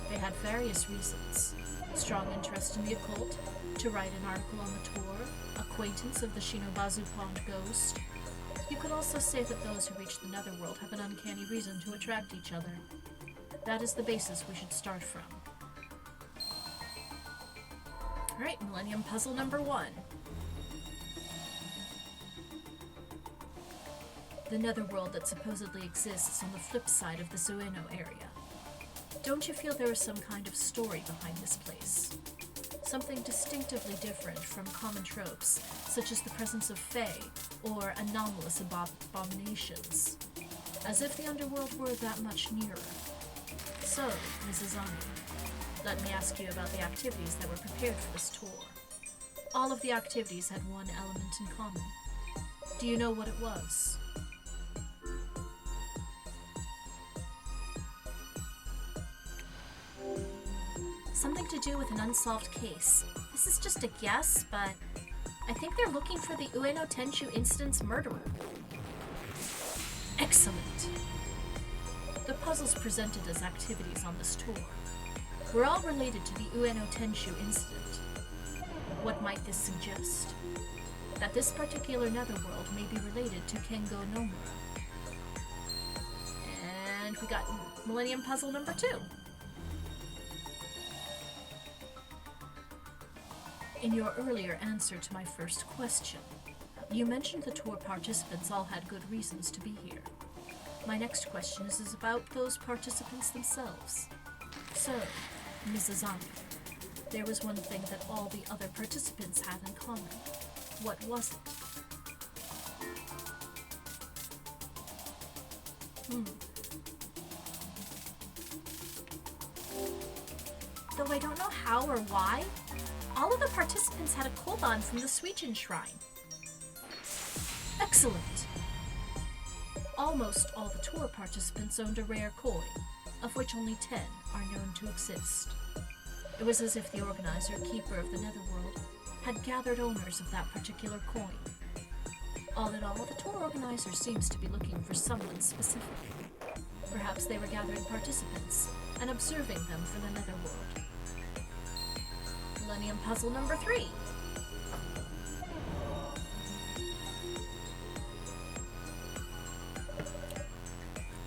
They had various reasons. Strong interest in the occult, to write an article on the tour, acquaintance of the Shinobazu Pond ghost. You could also say that those who reach the Netherworld have an uncanny reason to attract each other. That is the basis we should start from. Alright, Millennium Puzzle number 1. The Netherworld that supposedly exists on the flip side of the Zueno area. Don't you feel there is some kind of story behind this place? Something distinctively different from common tropes, such as the presence of fae or anomalous abominations. As if the underworld were that much nearer. So, Mrs. Ami, let me ask you about the activities that were prepared for this tour. All of the activities had one element in common. Do you know what it was? Something to do with an unsolved case. This is just a guess, but I think they're looking for the Ueno Tenchu incident's murderer. Excellent! The puzzles presented as activities on this tour were all related to the Ueno Tenchu incident. What might this suggest? That this particular netherworld may be related to Kengo Nomura. And we got Millennium Puzzle number 2. In your earlier answer to my first question, you mentioned the tour participants all had good reasons to be here. My next question is about those participants themselves. So, Mrs. Ami, there was one thing that all the other participants had in common. What was it? Though I don't know how or why, all of the participants had a koban from the Suijin shrine. Excellent! Almost all the tour participants owned a rare coin, of which only 10 are known to exist. It was as if the organizer, keeper of the Netherworld, had gathered owners of that particular coin. All in all, the tour organizer seems to be looking for someone specific. Perhaps they were gathering participants and observing them from the Netherworld. Millennium Puzzle number 3.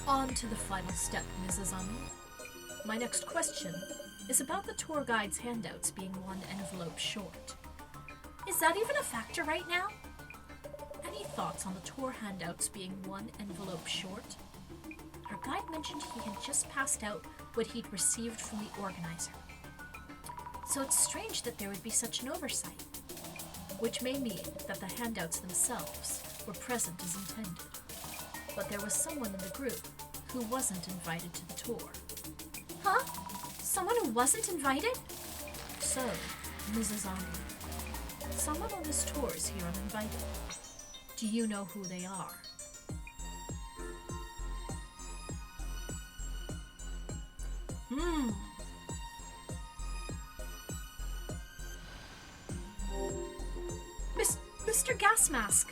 On to the final step, Mrs. Ami. My next question is about the tour guide's handouts being 1 envelope short. Is that even a factor right now? Any thoughts on the tour handouts being 1 envelope short? Our guide mentioned he had just passed out what he'd received from the organizer. So it's strange that there would be such an oversight, which may mean that the handouts themselves were present as intended. But there was someone in the group who wasn't invited to the tour. Huh? Someone who wasn't invited? So, Mrs. Ami, someone on this tour is here uninvited. Do you know who they are? Mr. Gas Mask.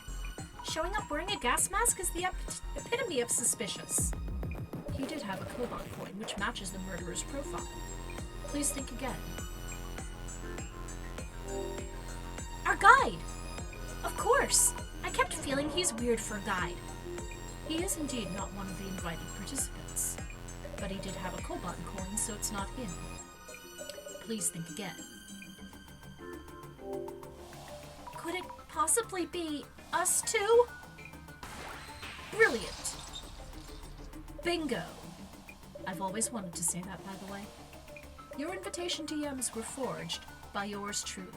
Showing up wearing a gas mask is the epitome of suspicious. He did have a koban coin, which matches the murderer's profile. Please think again. Our guide! Of course! I kept feeling he's weird for a guide. He is indeed not one of the invited participants. But he did have a koban coin, so it's not him. Please think again. Could it possibly be us too? Brilliant. Bingo. I've always wanted to say that, by the way. Your invitation DMs were forged by yours truly.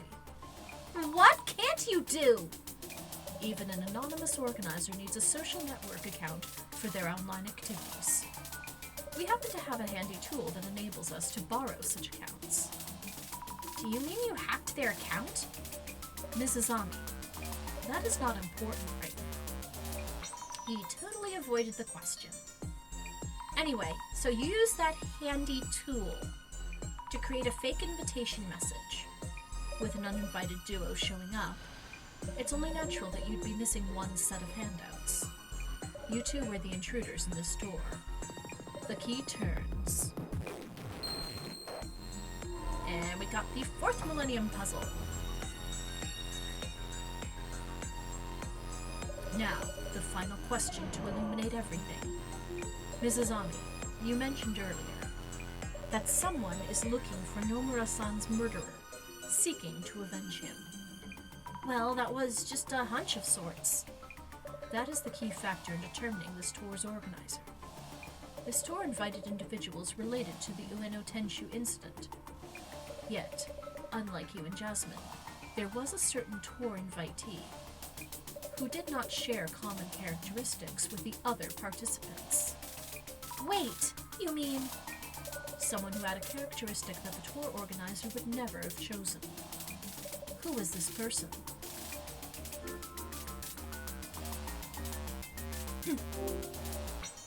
What can't you do? Even an anonymous organizer needs a social network account for their online activities. We happen to have a handy tool that enables us to borrow such accounts. Do you mean you hacked their account? Mrs. Ami, that is not important right now. He totally avoided the question. Anyway, so you use that handy tool to create a fake invitation message. With an uninvited duo showing up, it's only natural that you'd be missing one set of handouts. You two were the intruders in this door. The key turns. And we got the 4th Millennium Puzzle. Now, the final question to illuminate everything. Mrs. Ami, you mentioned earlier that someone is looking for Nomura-san's murderer, seeking to avenge him. Well, that was just a hunch of sorts. That is the key factor in determining this tour's organizer. This tour invited individuals related to the Ueno Tenshu incident. Yet, unlike you and Jasmine, there was a certain tour invitee who did not share common characteristics with the other participants. Wait, you mean someone who had a characteristic that the tour organizer would never have chosen? Who was this person?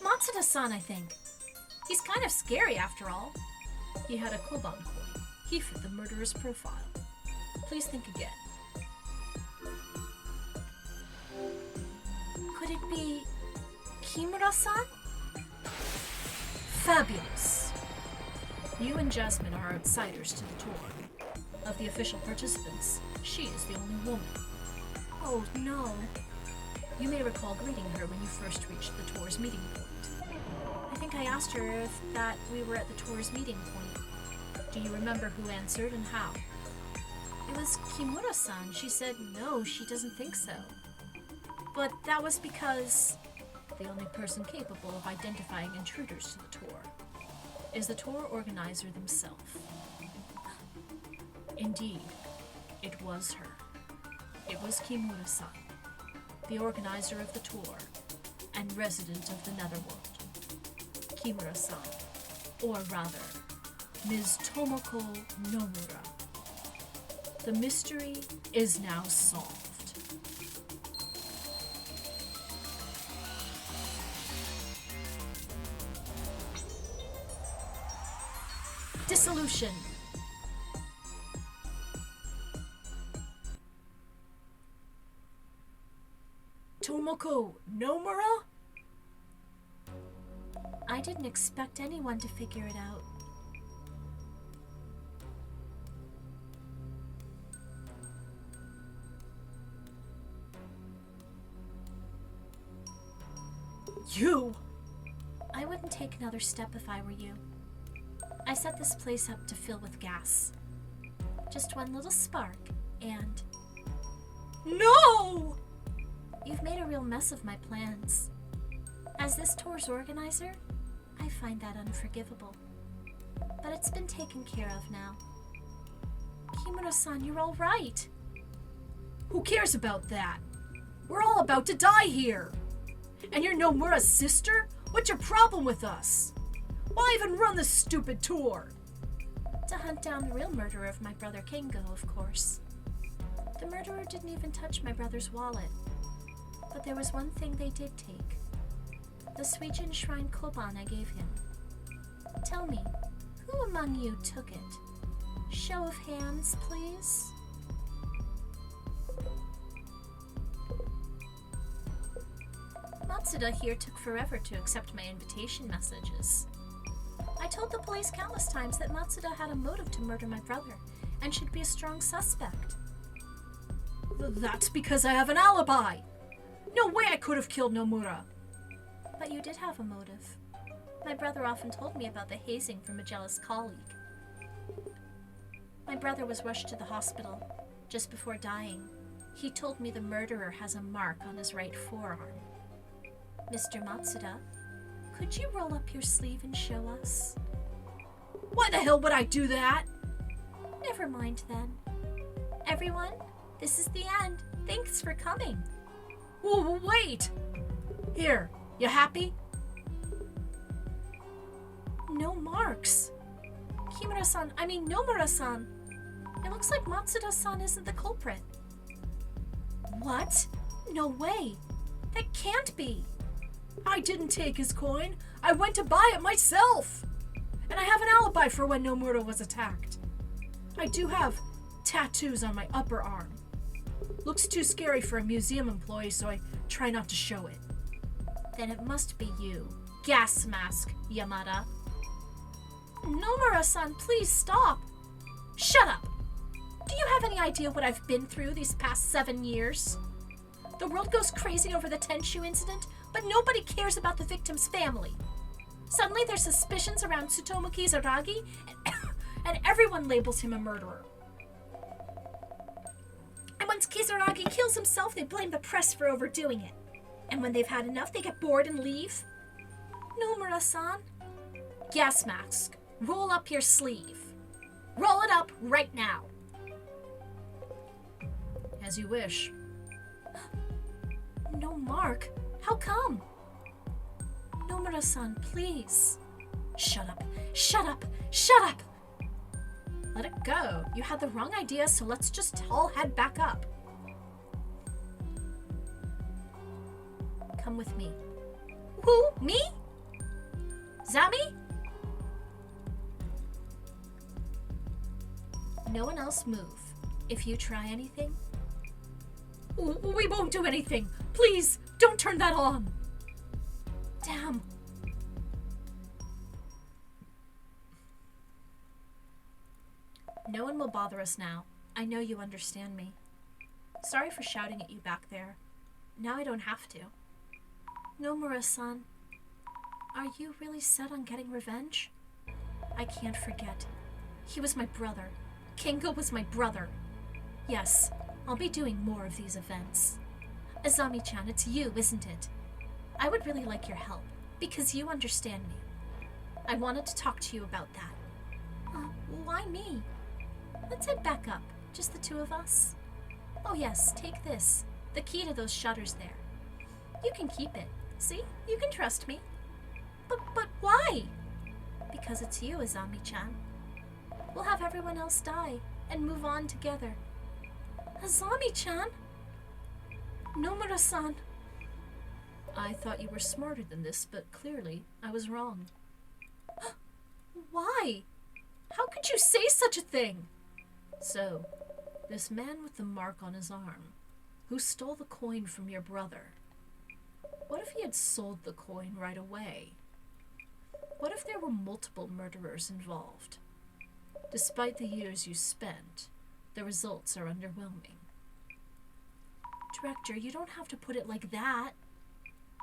Matsuda-san, I think. He's kind of scary after all. He had a koban coin. He fit the murderer's profile. Please think again. Could it be Kimura-san? Fabulous! You and Jasmine are outsiders to the tour. Of the official participants, she is the only woman. Oh no. You may recall greeting her when you first reached the tour's meeting point. I think I asked her if that we were at the tour's meeting point. Do you remember who answered and how? It was Kimura-san. She said no, she doesn't think so. But that was because the only person capable of identifying intruders to the tour is the tour organizer themselves. Indeed, it was her. It was Kimura-san, the organizer of the tour and resident of the Netherworld. Kimura-san, or rather, Ms. Tomoko Nomura. The mystery is now solved. Dissolution. Tomoko Nomura? I didn't expect anyone to figure it out. You! I wouldn't take another step if I were you. I set this place up to fill with gas. Just one little spark, and... No! You've made a real mess of my plans. As this tour's organizer, I find that unforgivable. But it's been taken care of now. Kimura-san, you're all right. Who cares about that? We're all about to die here. And you're Nomura's sister? What's your problem with us? Why even run this stupid tour? To hunt down the real murderer of my brother Kengo, of course. The murderer didn't even touch my brother's wallet. But there was one thing they did take. The Suijin Shrine Koban I gave him. Tell me, who among you took it? Show of hands, please. Matsuda here took forever to accept my invitation messages. I told the police countless times that Matsuda had a motive to murder my brother and should be a strong suspect. That's because I have an alibi! No way I could have killed Nomura! But you did have a motive. My brother often told me about the hazing from a jealous colleague. My brother was rushed to the hospital. Just before dying, he told me the murderer has a mark on his right forearm. Mr. Matsuda, could you roll up your sleeve and show us? Why the hell would I do that? Never mind then. Everyone, this is the end. Thanks for coming. Whoa, wait! Here, you happy? No marks. Kimura-san, I mean Nomura-san. It looks like Matsuda-san isn't the culprit. What? No way. That can't be. I didn't take his coin. I went to buy it myself. And I have an alibi for when Nomura was attacked. I do have tattoos on my upper arm. Looks too scary for a museum employee, so I try not to show it. Then it must be you. Gas mask, Yamada. Nomura-san, please stop. Shut up. Do you have any idea what I've been through these past 7 years? The world goes crazy over the Tenshu incident, but nobody cares about the victim's family. Suddenly there's suspicions around Tsutomu Kizaragi, and everyone labels him a murderer. And once Kizaragi kills himself, they blame the press for overdoing it. And when they've had enough, they get bored and leave. Nomura-san? Gas mask, roll up your sleeve. Roll it up right now. As you wish. No mark? How come? Nomura-san, please. Shut up. Shut up. Shut up. Let it go. You had the wrong idea, so let's just all head back up. Come with me. Who? Me? Zami? No one else move. If you try anything... We won't do anything. Please, don't turn that on. Damn. No one will bother us now. I know you understand me. Sorry for shouting at you back there. Now I don't have to. Nomura-san, are you really set on getting revenge? I can't forget. He was my brother. Kengo was my brother. Yes, I'll be doing more of these events. Azami-chan, it's you, isn't it? I would really like your help, because you understand me. I wanted to talk to you about that. Why me? Let's head back up, just the two of us. Oh yes, take this, the key to those shutters there. You can keep it. See, you can trust me. But why? Because it's you, Azami-chan. We'll have everyone else die and move on together, Azami-chan? Nomura-san. I thought you were smarter than this, but clearly I was wrong. Why? How could you say such a thing? So, this man with the mark on his arm, who stole the coin from your brother, what if he had sold the coin right away? What if there were multiple murderers involved? Despite the years you spent, the results are underwhelming. Director, you don't have to put it like that.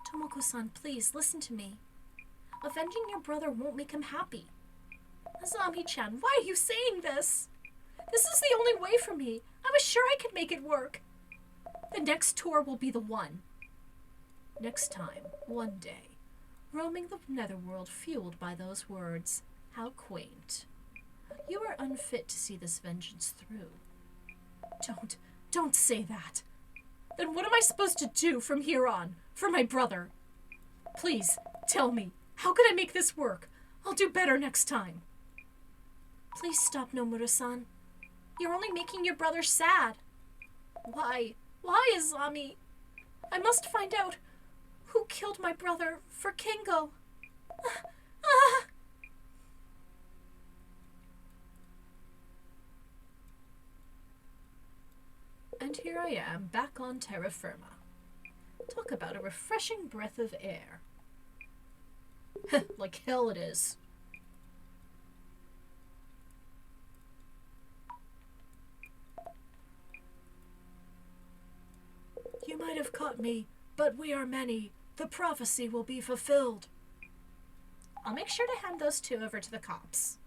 Tomoko-san, please, listen to me. Avenging your brother won't make him happy. Azami-chan, why are you saying this? This is the only way for me. I was sure I could make it work. The next tour will be the one. Next time, one day, roaming the netherworld fueled by those words. How quaint. You are unfit to see this vengeance through. Don't say that. Then what am I supposed to do from here on, for my brother? Please, tell me, how could I make this work? I'll do better next time. Please stop, Nomura-san. You're only making your brother sad. Why? Why, Azami? I must find out who killed my brother for Kengo. And here I am, back on terra firma. Talk about a refreshing breath of air. Like hell it is. You might have caught me, but we are many. The prophecy will be fulfilled. I'll make sure to hand those two over to the cops.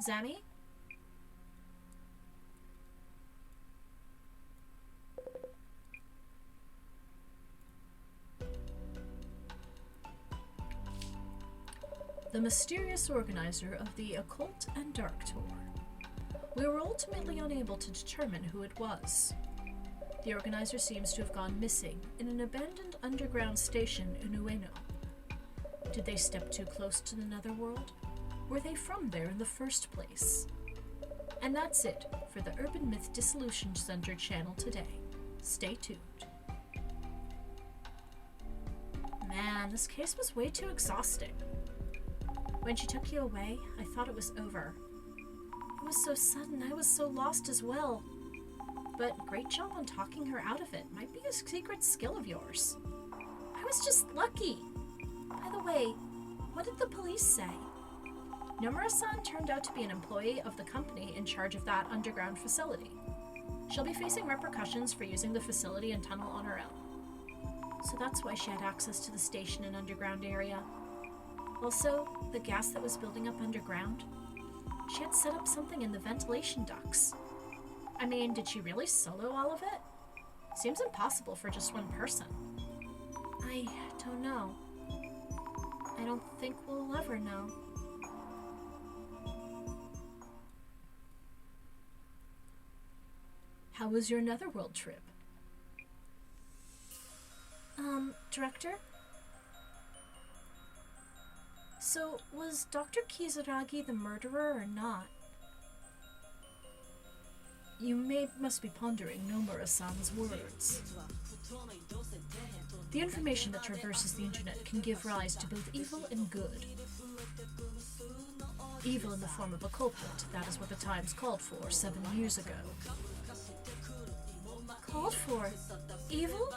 Zami? The mysterious organizer of the Occult and Dark Tour. We were ultimately unable to determine who it was. The organizer seems to have gone missing in an abandoned underground station in Ueno. Did they step too close to the netherworld? Were they from there in the first place? And that's it for the Urban Myth Dissolution Center channel today. Stay tuned. Man, this case was way too exhausting. When she took you away, I thought it was over. It was so sudden, I was so lost as well. But great job on talking her out of it. Might be a secret skill of yours. I was just lucky. By the way, what did the police say? Nomura-san turned out to be an employee of the company in charge of that underground facility. She'll be facing repercussions for using the facility and tunnel on her own. So that's why she had access to the station and underground area. Also, the gas that was building up underground. She had set up something in the ventilation ducts. I mean, did she really solo all of it? Seems impossible for just one person. I don't know. I don't think we'll ever know. How was your netherworld trip? Director? So, was Dr. Kizuragi the murderer or not? You must be pondering Nomura-san's words. The information that traverses the internet can give rise to both evil and good. Evil in the form of a culprit, that is what the Times called for 7 years ago. Called for? Evil?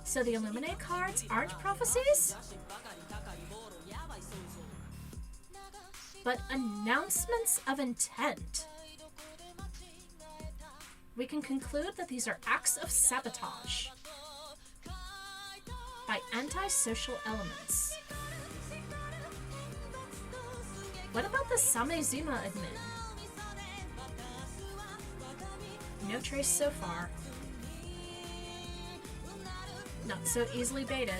So the Illuminate cards aren't prophecies? But announcements of intent. We can conclude that these are acts of sabotage by antisocial elements. What about the Samezima admin? No trace so far. Not so easily baited.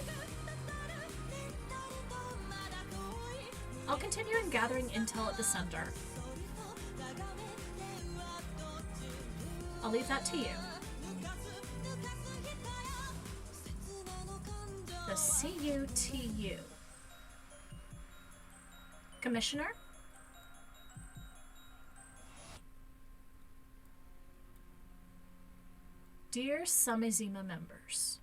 I'll continue in gathering intel at the center. I'll leave that to you. The CUTU. Commissioner? Dear Samezima members,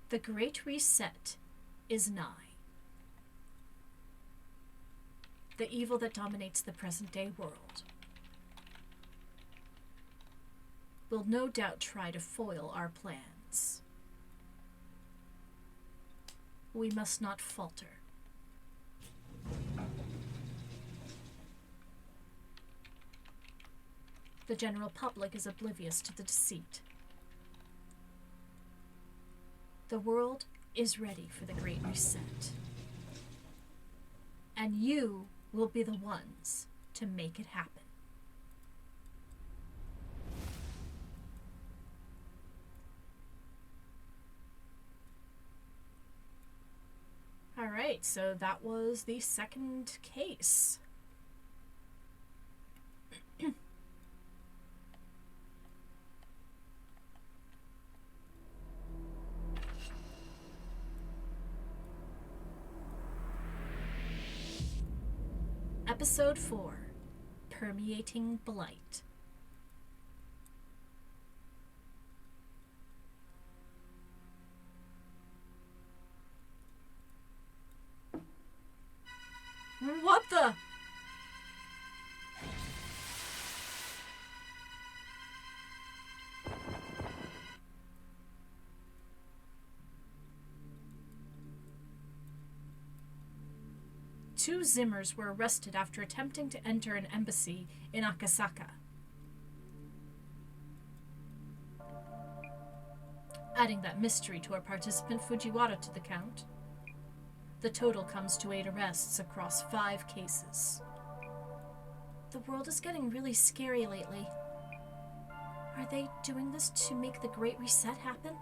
the Great Reset is nigh. The evil that dominates the present-day world will no doubt try to foil our plans. We must not falter. The general public is oblivious to the deceit. The world is ready for the Great Reset. And you will be the ones to make it happen. All right, so that was the second case. Episode 4, Permeating Blight. What the? Two Zimmers were arrested after attempting to enter an embassy in Akasaka. Adding that mystery to our participant Fujiwara to the count, the total comes to 8 arrests across 5 cases. The world is getting really scary lately. Are they doing this to make the Great Reset happen?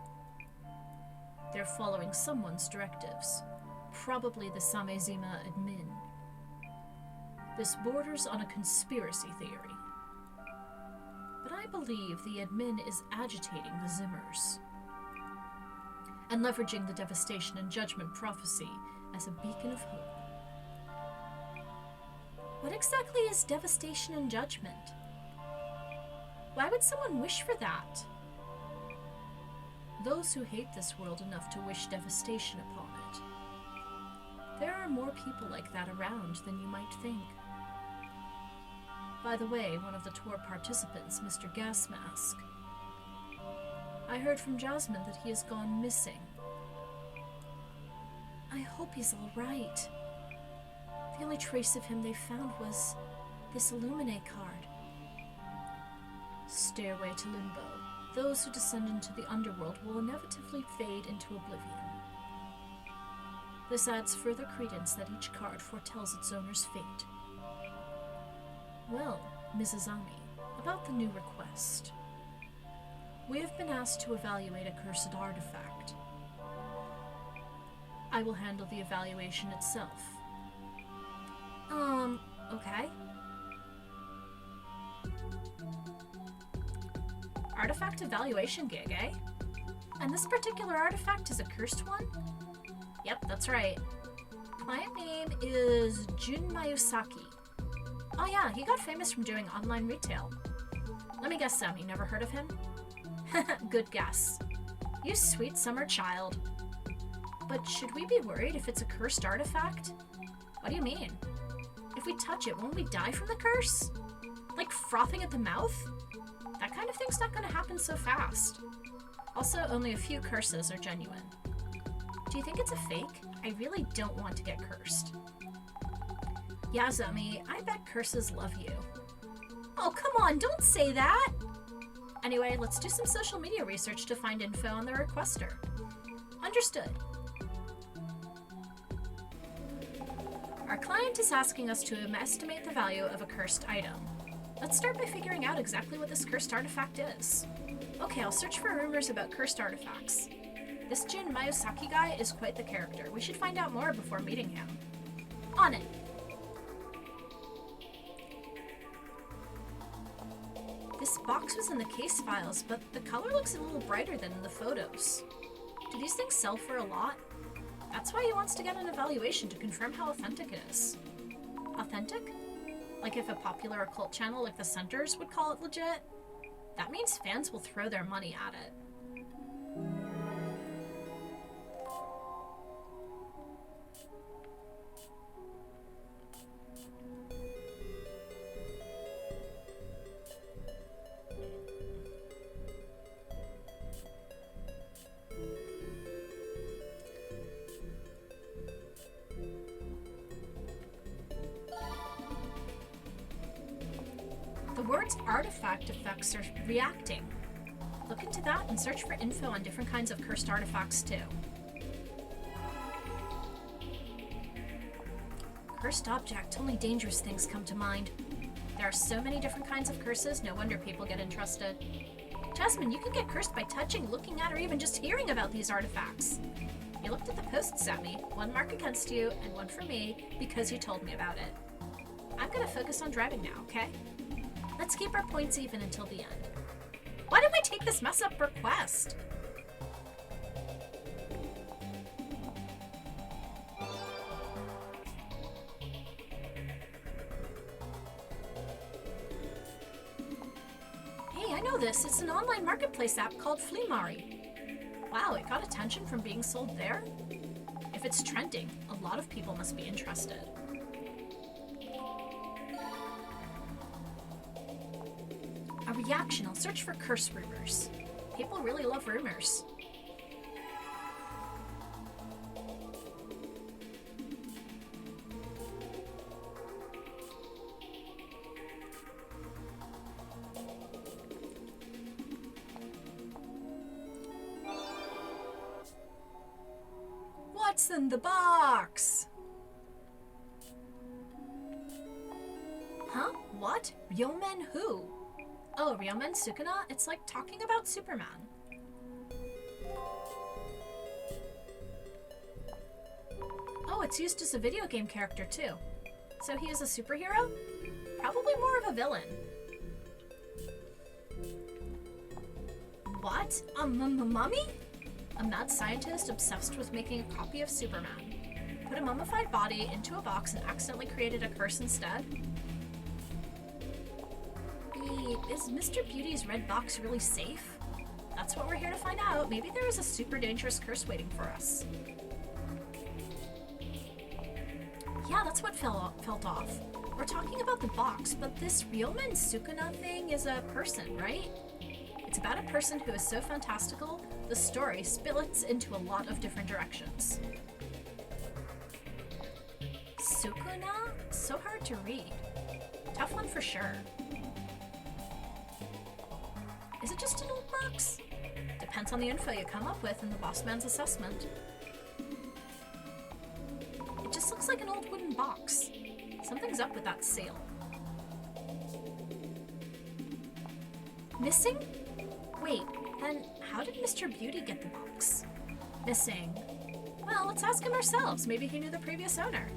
They're following someone's directives. Probably the Samezima admin. This borders on a conspiracy theory. But I believe the admin is agitating the Zimmers and leveraging the devastation and judgment prophecy as a beacon of hope. What exactly is devastation and judgment? Why would someone wish for that? Those who hate this world enough to wish devastation upon it. There are more people like that around than you might think. By the way, one of the tour participants, Mr. Gasmask, I heard from Jasmine that he has gone missing. I hope he's all right. The only trace of him they found was this Illuminate card. Stairway to Limbo. Those who descend into the underworld will inevitably fade into oblivion. This adds further credence that each card foretells its owner's fate. Well, Mrs. Ami, about the new request. We have been asked to evaluate a cursed artifact. I will handle the evaluation itself. Okay. Artifact evaluation gig, eh? And this particular artifact is a cursed one? Yep, that's right. Client name is Jun Mayusaki. Oh yeah, he got famous from doing online retail. Let me guess, Sam, you never heard of him? Good guess. You sweet summer child. But should we be worried if it's a cursed artifact? What do you mean? If we touch it, won't we die from the curse? Like frothing at the mouth? That kind of thing's not gonna happen so fast. Also, only a few curses are genuine. Do you think it's a fake? I really don't want to get cursed. Yeah, Zumi, I bet curses love you. Oh, come on, don't say that! Anyway, let's do some social media research to find info on the requester. Understood. Our client is asking us to estimate the value of a cursed item. Let's start by figuring out exactly what this cursed artifact is. Okay, I'll search for rumors about cursed artifacts. This Jin Mayusaki guy is quite the character. We should find out more before meeting him. On it. This box was in the case files, but the color looks a little brighter than in the photos. Do these things sell for a lot? That's why he wants to get an evaluation to confirm how authentic it is. Authentic? Like if a popular occult channel like the Centers would call it legit? That means fans will throw their money at it. The word's artifact effects are reacting. Look into that and search for info on different kinds of cursed artifacts too. Cursed object, only dangerous things come to mind. There are so many different kinds of curses, no wonder people get interested. Jasmine, you can get cursed by touching, looking at, or even just hearing about these artifacts. You looked at the posts at me, one mark against you and one for me because you told me about it. I'm gonna focus on driving now, okay? Let's keep our points even until the end. Why did I take this mess up request? Hey, I know this. It's an online marketplace app called Fleamari. Wow, it got attention from being sold there? If it's trending, a lot of people must be interested. A reaction. I'll search for curse rumors. People really love rumors. What's in the box? Huh? What? Ryomen who? Oh, Ryomen Sukuna? It's like talking about Superman. Oh, it's used as a video game character too. So he is a superhero? Probably more of a villain. What? A mummy? A mad scientist obsessed with making a copy of Superman. Put a mummified body into a box and accidentally created a curse instead? Is Mr. Beauty's red box really safe? That's what we're here to find out. Maybe there is a super dangerous curse waiting for us. Yeah, that's what felt off. We're talking about the box, but this Ryomen Sukuna thing is a person, right? It's about a person who is so fantastical, the story splits into a lot of different directions. Sukuna? So hard to read. Tough one for sure. Is it just an old box? Depends on the info you come up with in the boss man's assessment. It just looks like an old wooden box. Something's up with that seal. Missing? Wait, then how did Mr. Beauty get the box? Missing. Well, let's ask him ourselves. Maybe he knew the previous owner.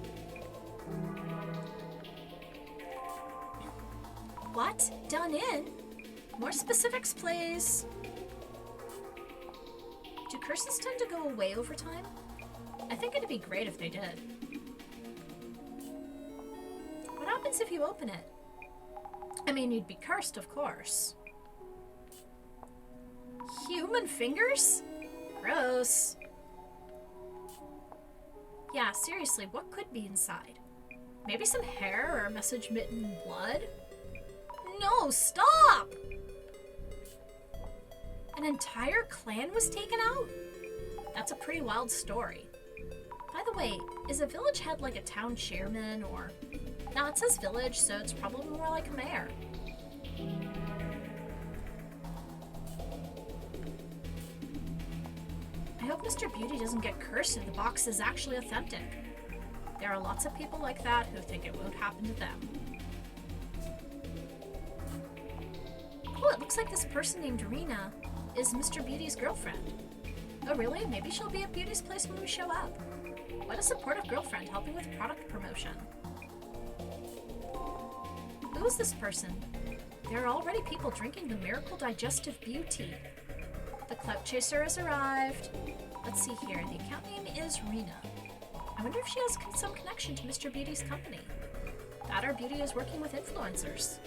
What? Done in? More specifics, please. Do curses tend to go away over time? I think it'd be great if they did. What happens if you open it? I mean, you'd be cursed, of course. Human fingers? Gross. Yeah, seriously, what could be inside? Maybe some hair or a message written in blood? No, stop! An entire clan was taken out? That's a pretty wild story. By the way, is a village head like a town chairman or... No, it says village, so it's probably more like a mayor. I hope Mr. Beauty doesn't get cursed if the box is actually authentic. There are lots of people like that who think it won't happen to them. Oh, it looks like this person named Rena is Mr. Beauty's girlfriend. Oh really? Maybe she'll be at Beauty's place when we show up. What a supportive girlfriend helping with product promotion. Who is this person? There are already people drinking the Miracle Digestive Beauty. The clout chaser has arrived. Let's see here, the account name is Rena. I wonder if she has some connection to Mr. Beauty's company. That or Beauty is working with influencers.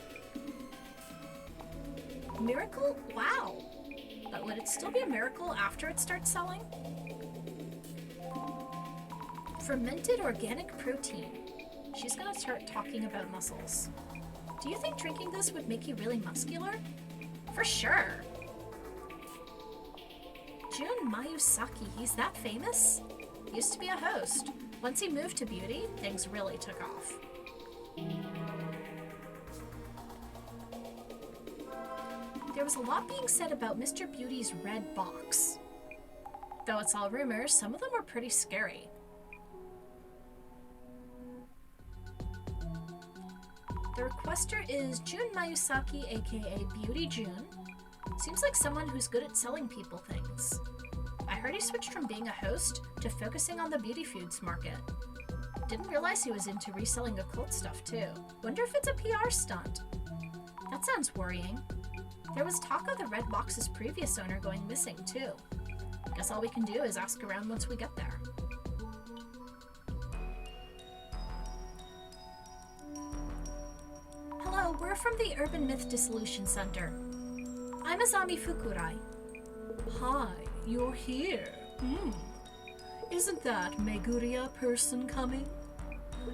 Miracle? Wow. But would it still be a miracle after it starts selling? Fermented organic protein. She's gonna start talking about muscles. Do you think drinking this would make you really muscular? For sure. Jun Mayusaki, he's that famous? Used to be a host. Once he moved to beauty, things really took off. There was a lot being said about Mr. Beauty's red box. Though it's all rumors, some of them are pretty scary. The requester is Jun Mayusaki, aka Beauty June. Seems like someone who's good at selling people things. I heard he switched from being a host to focusing on the beauty foods market. Didn't realize he was into reselling occult stuff too. Wonder if it's a PR stunt. That sounds worrying. There was talk of the red box's previous owner going missing too. Guess all we can do is ask around once we get there. Hello, we're from the Urban Myth Dissolution Center. I'm Azami Fukurai. Hi, you're here. Isn't that Meguriya person coming?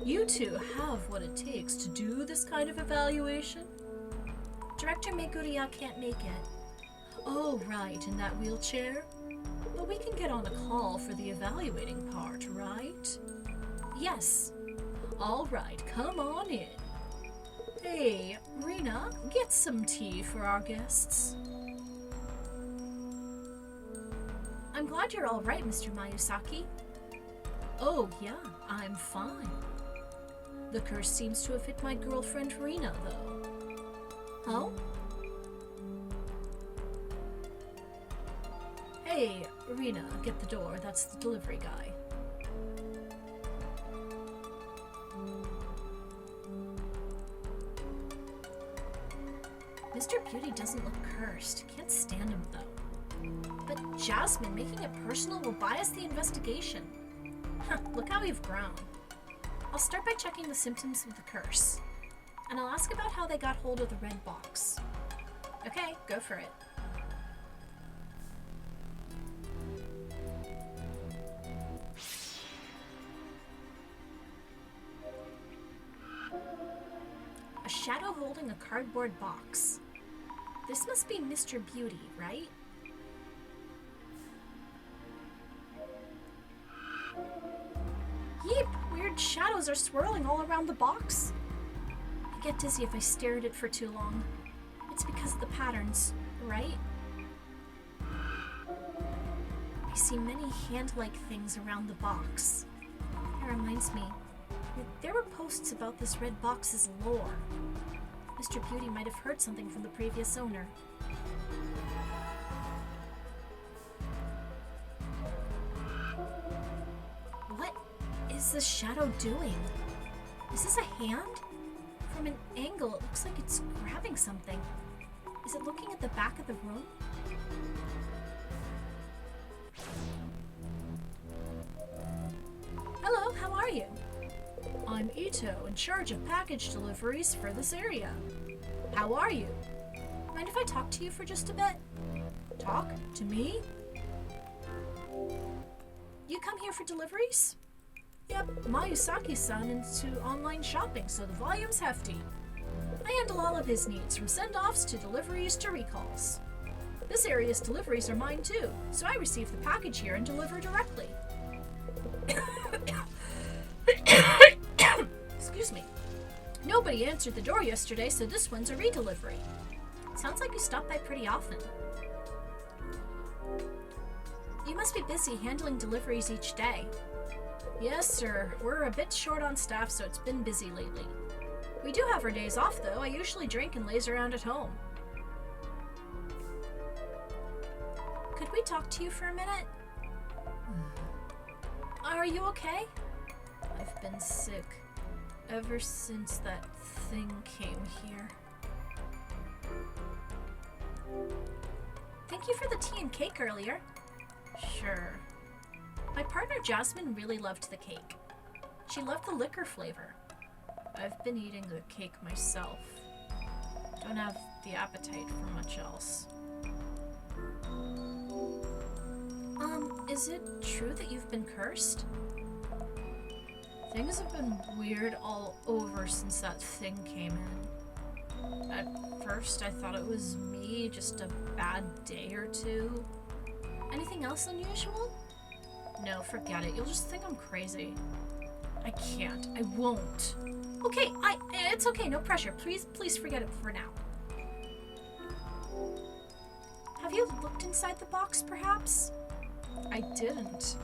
You two have what it takes to do this kind of evaluation? Director Meguriya can't make it. Oh, right, in that wheelchair? But we can get on a call for the evaluating part, right? Yes. All right, come on in. Hey, Rina, get some tea for our guests. I'm glad you're all right, Mr. Mayusaki. Oh, yeah, I'm fine. The curse seems to have hit my girlfriend Rina, though. Oh? Hey, Rina, get the door. That's the delivery guy. Mr. Beauty doesn't look cursed. Can't stand him, though. But Jasmine, making it personal will bias the investigation. Look how we've grown. I'll start by checking the symptoms of the curse. And I'll ask about how they got hold of the red box. Okay, go for it. A shadow holding a cardboard box. This must be Mr. Beauty, right? Yeep! Weird shadows are swirling all around the box. I get dizzy if I stare at it for too long. It's because of the patterns, right? I see many hand-like things around the box. That reminds me, there were posts about this red box's lore. Mr. Beauty might have heard something from the previous owner. What is this shadow doing? Is this a hand? From an angle, it looks like it's grabbing something. Is it looking at the back of the room? Hello, how are you? I'm Ito, in charge of package deliveries for this area. How are you? Mind if I talk to you for just a bit? Talk to me? You come here for deliveries? Yep, Mayusaki-san into online shopping, so the volume's hefty. I handle all of his needs, from send-offs to deliveries to recalls. This area's deliveries are mine too, so I receive the package here and deliver directly. Excuse me. Nobody answered the door yesterday, so this one's a redelivery. Sounds like you stop by pretty often. You must be busy handling deliveries each day. Yes, sir. We're a bit short on staff, so it's been busy lately. We do have our days off, though. I usually drink and laze around at home. Could we talk to you for a minute? Are you okay? I've been sick ever since that thing came here. Thank you for the tea and cake earlier. Sure. My partner Jasmine really loved the cake. She loved the liquor flavor. I've been eating the cake myself. Don't have the appetite for much else. Is it true that you've been cursed? Things have been weird all over since that thing came in. At first, I thought it was me, just a bad day or two. Anything else unusual? No, forget it. You'll just think I'm crazy. I can't. I won't. Okay, it's okay, no pressure. Please forget it for now. Have you looked inside the box, perhaps? I didn't,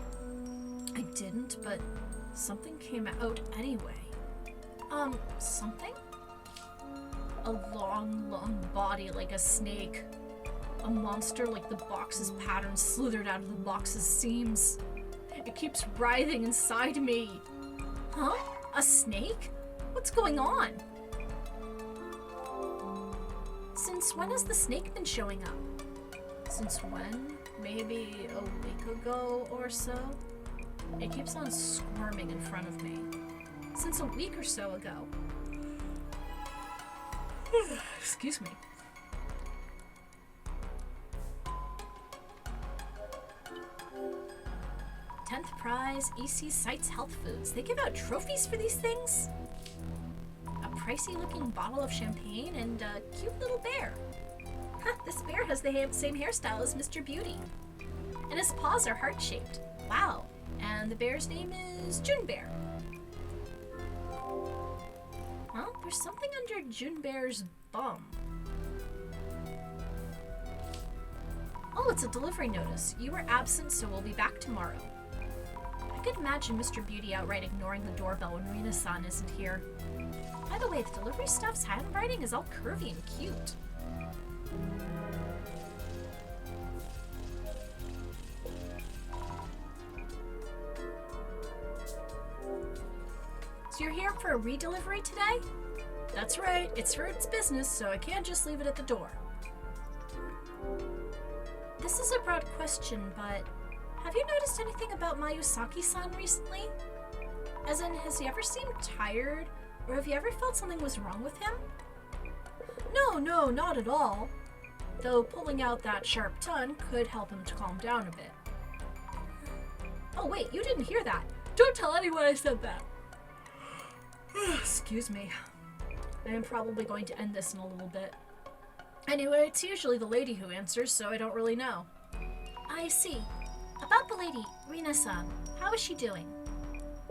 but something came out anyway. Something? A long body like a snake. A monster like the box's pattern slithered out of the box's seams. It keeps writhing inside me. Huh? A snake? What's going on? Since when has the snake been showing up? Since when? Maybe a week ago or so? It keeps on squirming in front of me. Since a week or so ago. Excuse me. Tenth prize, EC Sites Health Foods. They give out trophies for these things? A pricey looking bottle of champagne and a cute little bear. This bear has the same hairstyle as Mr. Beauty. And his paws are heart-shaped. Wow. And the bear's name is June Bear. Well, there's something under June Bear's bum. Oh, it's a delivery notice. You were absent, so we'll be back tomorrow. I could imagine Mr. Beauty outright ignoring the doorbell when Rina-san isn't here. By the way, the delivery staff's handwriting is all curvy and cute. So you're here for a redelivery today? That's right, it's for its business, so I can't just leave it at the door. This is a broad question, but have you noticed anything about Mayusaki-san recently? As in, has he ever seemed tired, or have you ever felt something was wrong with him? No, not at all. Though pulling out that sharp tongue could help him to calm down a bit. Oh wait, you didn't hear that. Don't tell anyone I said that. Excuse me. I am probably going to end this in a little bit. Anyway, it's usually the lady who answers, so I don't really know. I see. About the lady, Rina-san, how is she doing?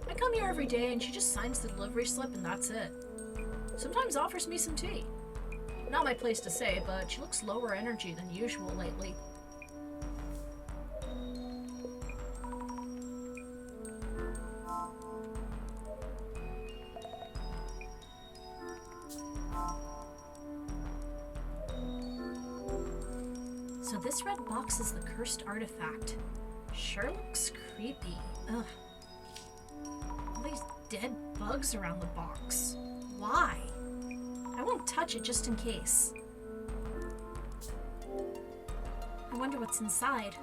I come here every day and she just signs the delivery slip and that's it. Sometimes offers me some tea. Not my place to say, but she looks lower energy than usual lately. So this red box is the cursed artifact. Sure looks creepy. Ugh. All these dead bugs around the box. Why? I won't touch it just in case. I wonder what's inside.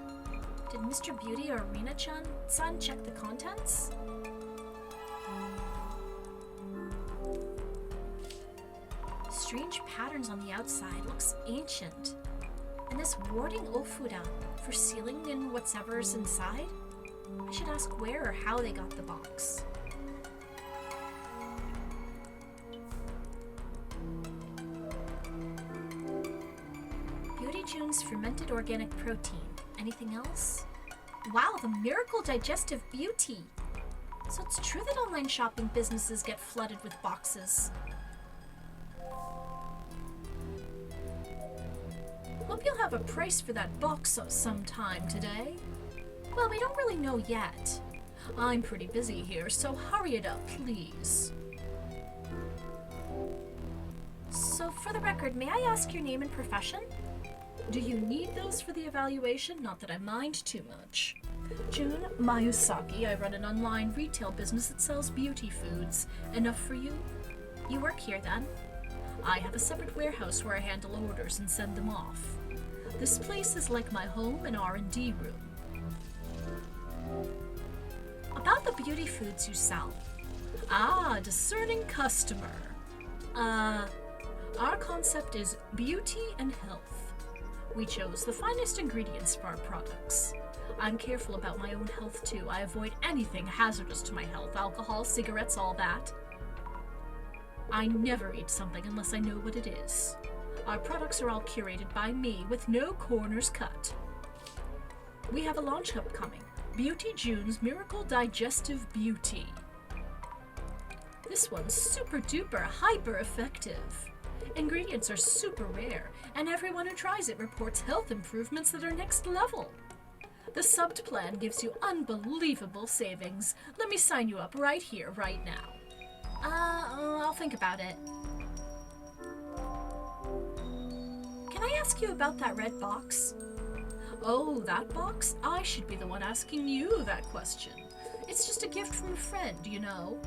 Did Mr. Beauty or Rina-san check the contents? Strange patterns on the outside. Looks ancient. And this warding ofuda for sealing in whatever's inside? I should ask where or how they got the box. Beauty June's fermented organic protein. Anything else? Wow, the Miracle Digestive Beauty! So it's true that online shopping businesses get flooded with boxes. Hope you'll have a price for that box sometime today. Well, we don't really know yet. I'm pretty busy here, so hurry it up, please. So, for the record, may I ask your name and profession? Do you need those for the evaluation? Not that I mind too much. June Mayusaki. I run an online retail business that sells beauty foods. Enough for you? You work here, then? I have a separate warehouse where I handle orders and send them off. This place is like my home and R&D room. About the beauty foods you sell. Ah, discerning customer. Our concept is beauty and health. We chose the finest ingredients for our products. I'm careful about my own health too. I avoid anything hazardous to my health. Alcohol, cigarettes, all that. I never eat something unless I know what it is. Our products are all curated by me with no corners cut. We have a launch upcoming. Beauty June's Miracle Digestive Beauty. This one's super duper hyper effective. Ingredients are super rare, and everyone who tries it reports health improvements that are next level. The subbed plan gives you unbelievable savings. Let me sign you up right here, right now. I'll think about it. Can I ask you about that red box? Oh, that box? I should be the one asking you that question. It's just a gift from a friend, you know.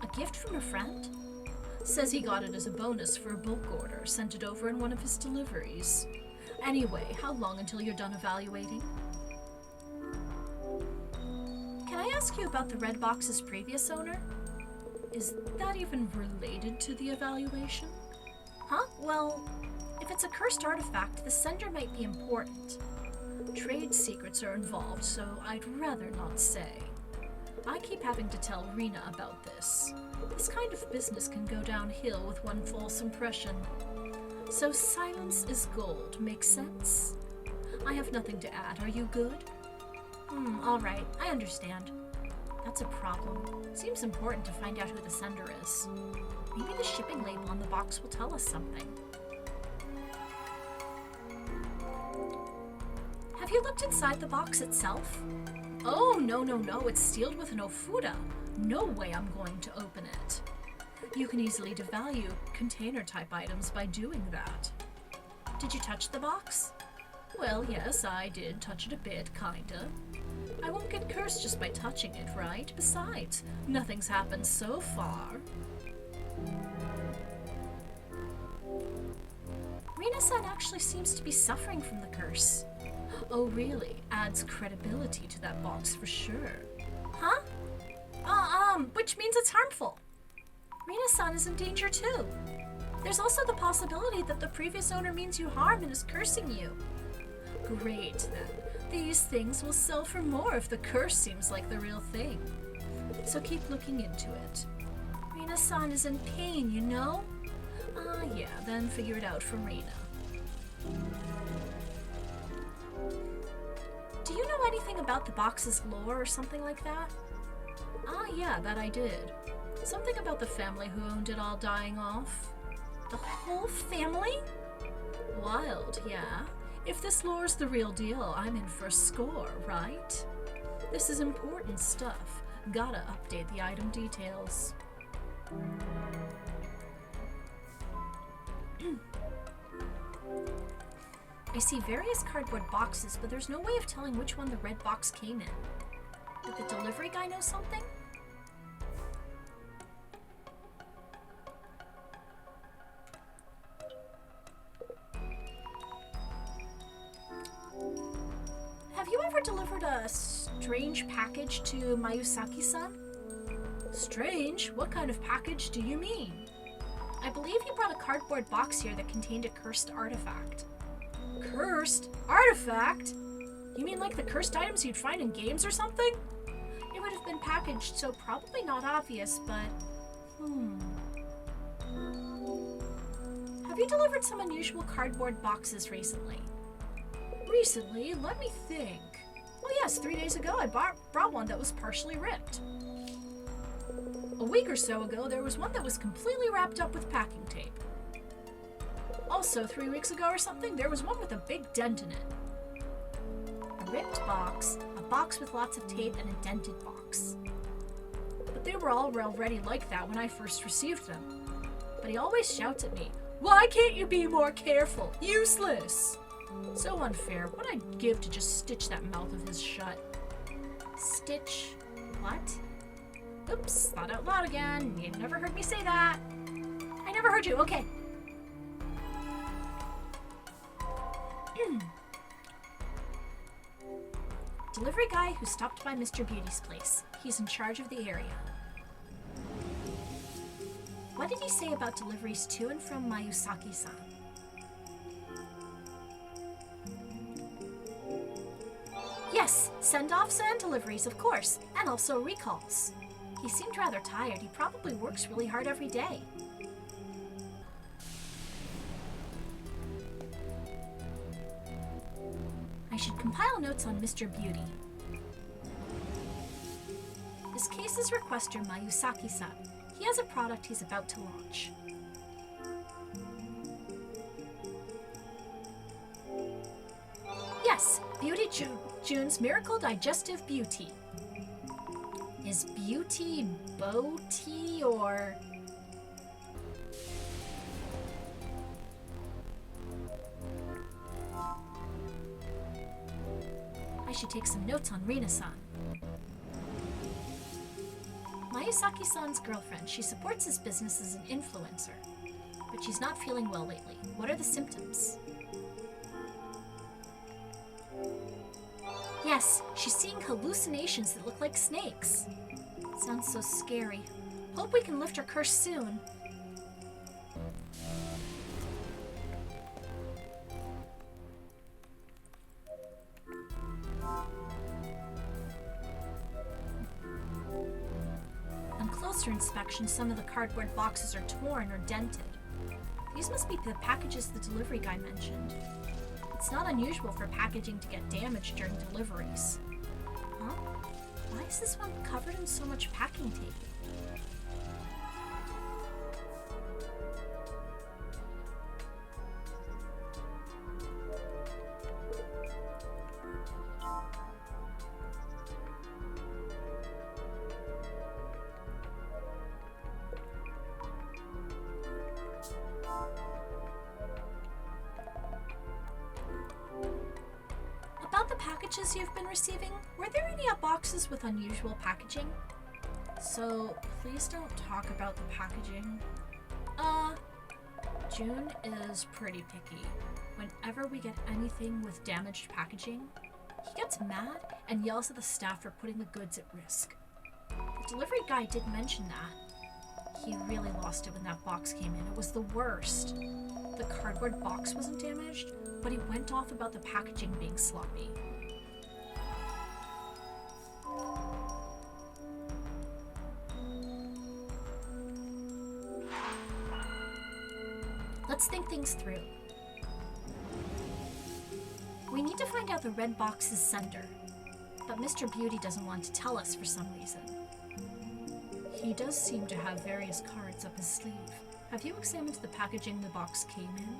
A gift from a friend? Says he got it as a bonus for a bulk order, sent it over in one of his deliveries. Anyway, how long until you're done evaluating? Can I ask you about the red box's previous owner? Is that even related to the evaluation? Huh? Well, if it's a cursed artifact, the sender might be important. Trade secrets are involved, so I'd rather not say. I keep having to tell Rena about this. This kind of business can go downhill with one false impression. So silence is gold, makes sense? I have nothing to add. Are you good? All right, I understand. That's a problem. Seems important to find out who the sender is. Maybe the shipping label on the box will tell us something. Have you looked inside the box itself? Oh, no, it's sealed with an ofuda. No way I'm going to open it. You can easily devalue container-type items by doing that. Did you touch the box? Well, yes, I did touch it a bit, kinda. I won't get cursed just by touching it, right? Besides, nothing's happened so far. Rina-san actually seems to be suffering from the curse. Oh, really? Adds credibility to that box for sure. Huh? Which means it's harmful. Rina-san is in danger too. There's also the possibility that the previous owner means you harm and is cursing you. Great, then. These things will sell for more if the curse seems like the real thing. So keep looking into it. Rina-san is in pain, you know? Yeah, then figure it out from Rina. Do you know anything about the box's lore or something like that? Yeah, that I did. Something about the family who owned it all dying off. The whole family? Wild, yeah. If this lore's the real deal, I'm in for a score, right? This is important stuff. Gotta update the item details. I see various cardboard boxes, but there's no way of telling which one the red box came in. Did the delivery guy know something? Have you ever delivered a strange package to Mayusaki-san? Strange? What kind of package do you mean? I believe he brought a cardboard box here that contained a cursed artifact. Cursed? Artifact? You mean like the cursed items you'd find in games or something? It would have been packaged, so probably not obvious, but... Have you delivered some unusual cardboard boxes recently? Recently? Let me think. Well, yes, 3 days ago I brought one that was partially ripped. A week or so ago, there was one that was completely wrapped up with packing tape. Also, 3 weeks ago or something, there was one with a big dent in it. A ripped box, a box with lots of tape, and a dented box. But they were all already like that when I first received them. But he always shouts at me, "Why can't you be more careful? Useless!" So unfair. What I'd give to just stitch that mouth of his shut. Stitch what? Oops, thought out loud again. You never heard me say that. I never heard you. Okay. Delivery guy who stopped by Mr. Beauty's place. He's in charge of the area. What did he say about deliveries to and from Mayusaki-san? Yes, send-offs and deliveries, of course, and also recalls. He seemed rather tired. He probably works really hard every day. I should compile notes on Mr. Beauty. This case is requester Mayusaki-san. He has a product he's about to launch. Yes, Beauty June's Miracle Digestive Beauty. Is beauty bow tea or... I should take some notes on Rina-san. Mayusaki-san's girlfriend. She supports his business as an influencer. But she's not feeling well lately. What are the symptoms? Yes, she's seeing hallucinations that look like snakes. Sounds so scary. Hope we can lift her curse soon. On closer inspection, some of the cardboard boxes are torn or dented. These must be the packages the delivery guy mentioned. It's not unusual for packaging to get damaged during deliveries. Huh? Why is this one covered in so much packing tape? About the packages you've been receiving, were there any boxes with unusual packaging? So, please don't talk about the packaging. June is pretty picky. Whenever we get anything with damaged packaging, he gets mad and yells at the staff for putting the goods at risk. The delivery guy did mention that. He really lost it when that box came in. It was the worst. The cardboard box wasn't damaged, but he went off about the packaging being sloppy. Let's think things through. We need to find out the red box's sender, but Mr. Beauty doesn't want to tell us for some reason. He does seem to have various cards up his sleeve. Have you examined the packaging the box came in?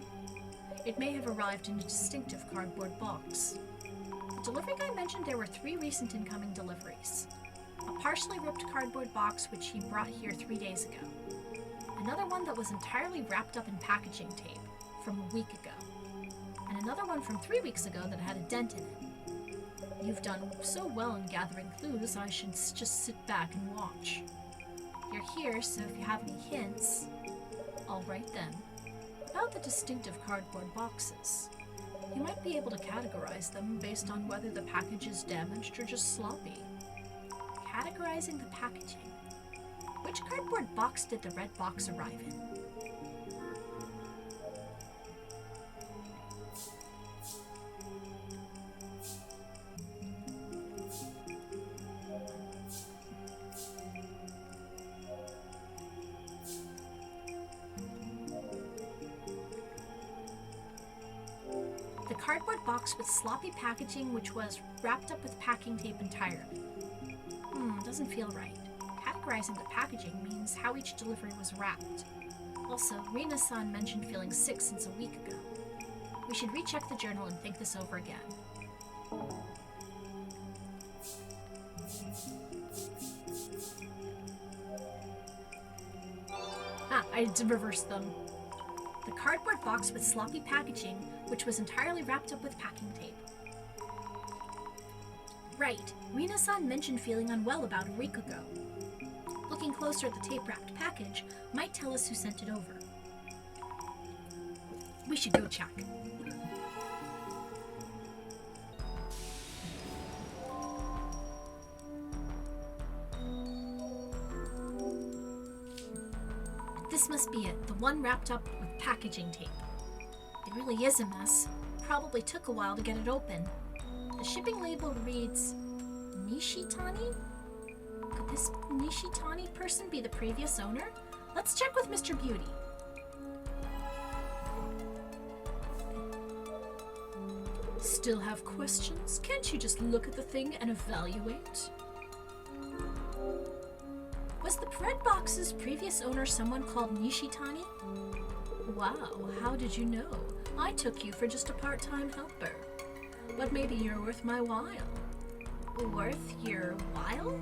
It may have arrived in a distinctive cardboard box. The delivery guy mentioned there were 3 recent incoming deliveries. A partially ripped cardboard box which he brought here 3 days ago. Another one that was entirely wrapped up in packaging tape from a week ago. And another one from 3 weeks ago that had a dent in it. You've done so well in gathering clues, I should just sit back and watch. You're here, so if you have any hints... All right then. About the distinctive cardboard boxes. You might be able to categorize them based on whether the package is damaged or just sloppy. Categorizing the packaging. Which cardboard box did the red box arrive in? The cardboard box with sloppy packaging which was wrapped up with packing tape entirely. Doesn't feel right. Categorizing the packaging means how each delivery was wrapped. Also, Rina-san mentioned feeling sick since a week ago. We should recheck the journal and think this over again. I did reverse them. The cardboard box with sloppy packaging, which was entirely wrapped up with packing tape. Right, Rina-san mentioned feeling unwell about a week ago. Looking closer at the tape-wrapped package might tell us who sent it over. We should go check. This This must be it, the one wrapped up with packaging tape. It really is a mess. Probably took a while to get it open. The shipping label reads Nishitani? Could this Nishitani person be the previous owner? Let's check with Mr. Beauty. Still have questions? Can't you just look at the thing and evaluate? Was the red box's previous owner someone called Nishitani? Wow, how did you know? I took you for just a part-time helper. But maybe you're worth my while. Worth your while?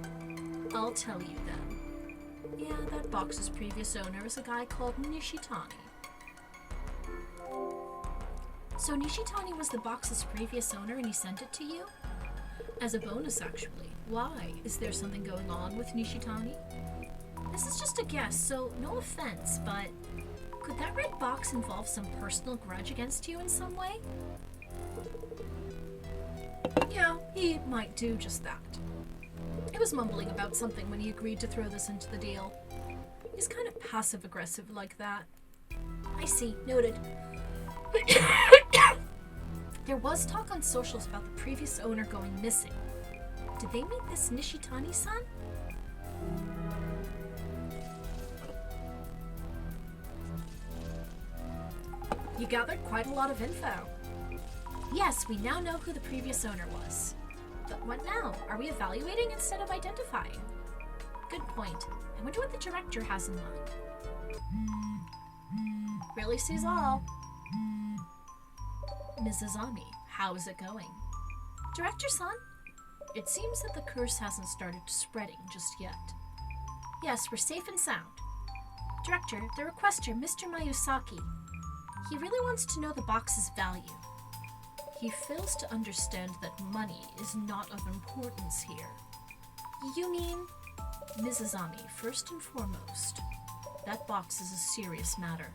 I'll tell you then. Yeah, that box's previous owner is a guy called Nishitani. So Nishitani was the box's previous owner and he sent it to you? As a bonus, actually. Why? Is there something going on with Nishitani? This is just a guess, so no offense, but could that red box involve some personal grudge against you in some way? Yeah, he might do just that. He was mumbling about something when he agreed to throw this into the deal. He's kind of passive-aggressive like that. I see, noted. There was talk on socials about the previous owner going missing. Did they meet this Nishitani-san? You gathered quite a lot of info. Yes, we now know who the previous owner was. But what now? Are we evaluating instead of identifying? Good point. I wonder what the director has in mind. Really sees all. Mrs. Ami, how is it going? Director-san? It seems that the curse hasn't started spreading just yet. Yes, we're safe and sound. Director, the requester, Mr. Mayusaki. He really wants to know the box's value. He fails to understand that money is not of importance here. You mean? Mrs. Ami, first and foremost, that box is a serious matter.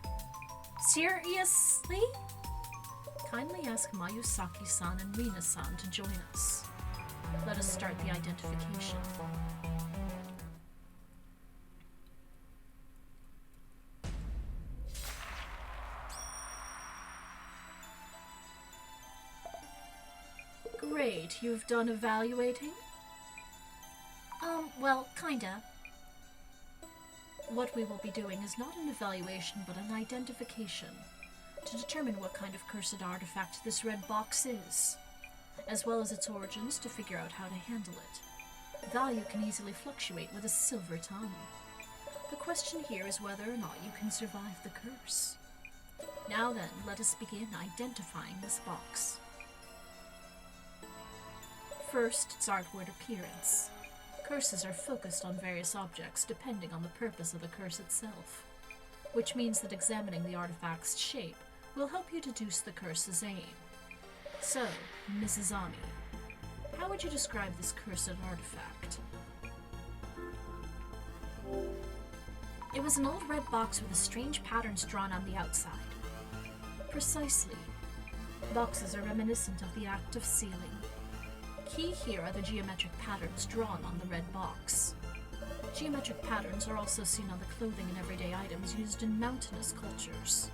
Seriously? Kindly ask Mayusaki-san and Rina-san to join us. Let us start the identification. Great, you've done evaluating? Well, kinda. What we will be doing is not an evaluation, but an identification, to determine what kind of cursed artifact this red box is, as well as its origins to figure out how to handle it. Value can easily fluctuate with a silver tongue. The question here is whether or not you can survive the curse. Now then, let us begin identifying this box. First, its outward appearance. Curses are focused on various objects depending on the purpose of the curse itself, which means that examining the artifact's shape will help you deduce the curse's aim. So, Mrs. Ami, how would you describe this cursed artifact? It was an old red box with strange patterns drawn on the outside. Precisely. Boxes are reminiscent of the act of sealing. Key here are the geometric patterns drawn on the red box. Geometric patterns are also seen on the clothing and everyday items used in mountainous cultures.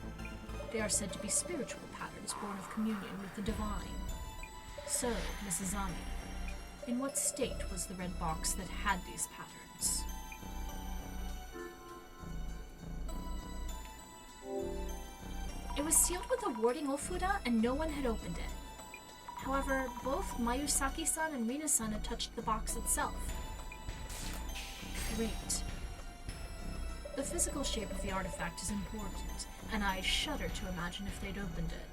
They are said to be spiritual patterns born of communion with the divine. So, Mrs. Ami, in what state was the red box that had these patterns? It was sealed with a warding ofuda and no one had opened it. However, both Mayusaki-san and Rina-san had touched the box itself. Great. The physical shape of the artifact is important, and I shudder to imagine if they'd opened it.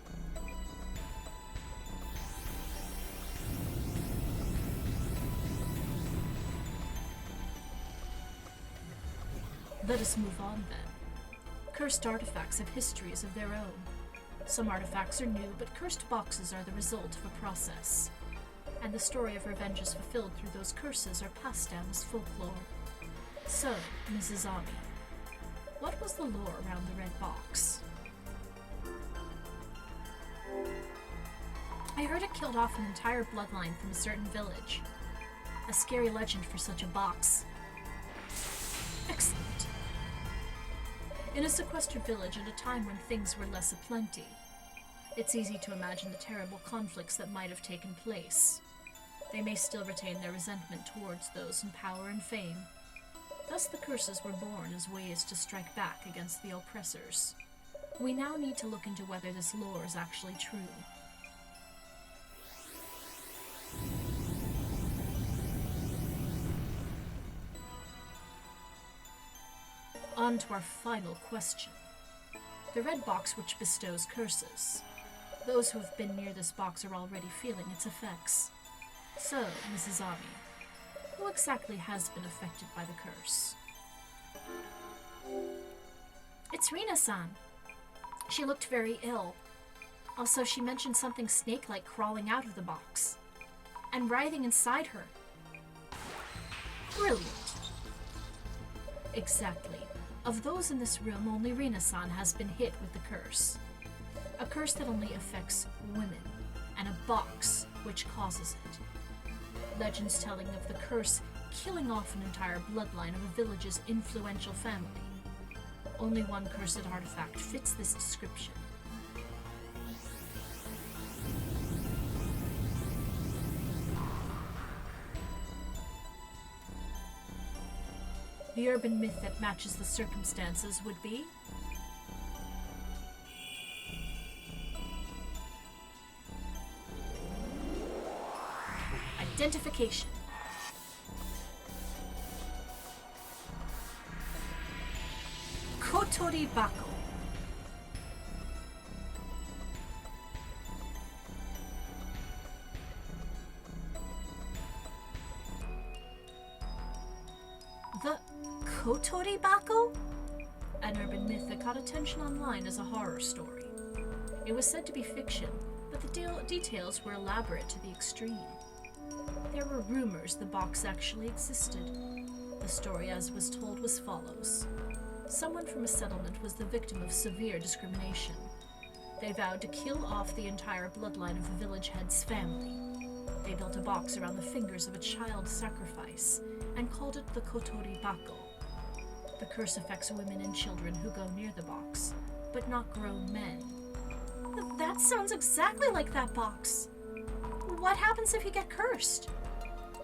Let us move on then. Cursed artifacts have histories of their own. Some artifacts are new, but cursed boxes are the result of a process. And the story of revenge is fulfilled through those curses are passed down as folklore. So, Mrs. Ami, what was the lore around the red box? I heard it killed off an entire bloodline from a certain village. A scary legend for such a box. Excellent. in a sequestered village at a time when things were less aplenty. It's easy to imagine the terrible conflicts that might have taken place. They may still retain their resentment towards those in power and fame. Thus the curses were born as ways to strike back against the oppressors. We now need to look into whether this lore is actually true. On to our final question. The red box which bestows curses. Those who have been near this box are already feeling its effects. So, Mrs. Ami, who exactly has been affected by the curse? It's Rina-san. She looked very ill. Also, she mentioned something snake-like crawling out of the box. And writhing inside her. Brilliant. Exactly. Of those in this room, only Rina-san has been hit with the curse. A curse that only affects women, and a box which causes it. Legends telling of the curse killing off an entire bloodline of a village's influential family. Only one cursed artifact fits this description. The urban myth that matches the circumstances would be identification. Kotori Bako. The Kotori Bako? An urban myth that caught attention online as a horror story. It was said to be fiction, but the details were elaborate to the extreme. There were rumors the box actually existed. The story, as was told, was follows. Someone from a settlement was the victim of severe discrimination. They vowed to kill off the entire bloodline of the village head's family. They built a box around the fingers of a child sacrifice and called it the Kotori Bako. The curse affects women and children who go near the box, but not grown men. That sounds exactly like that box. What happens if you get cursed?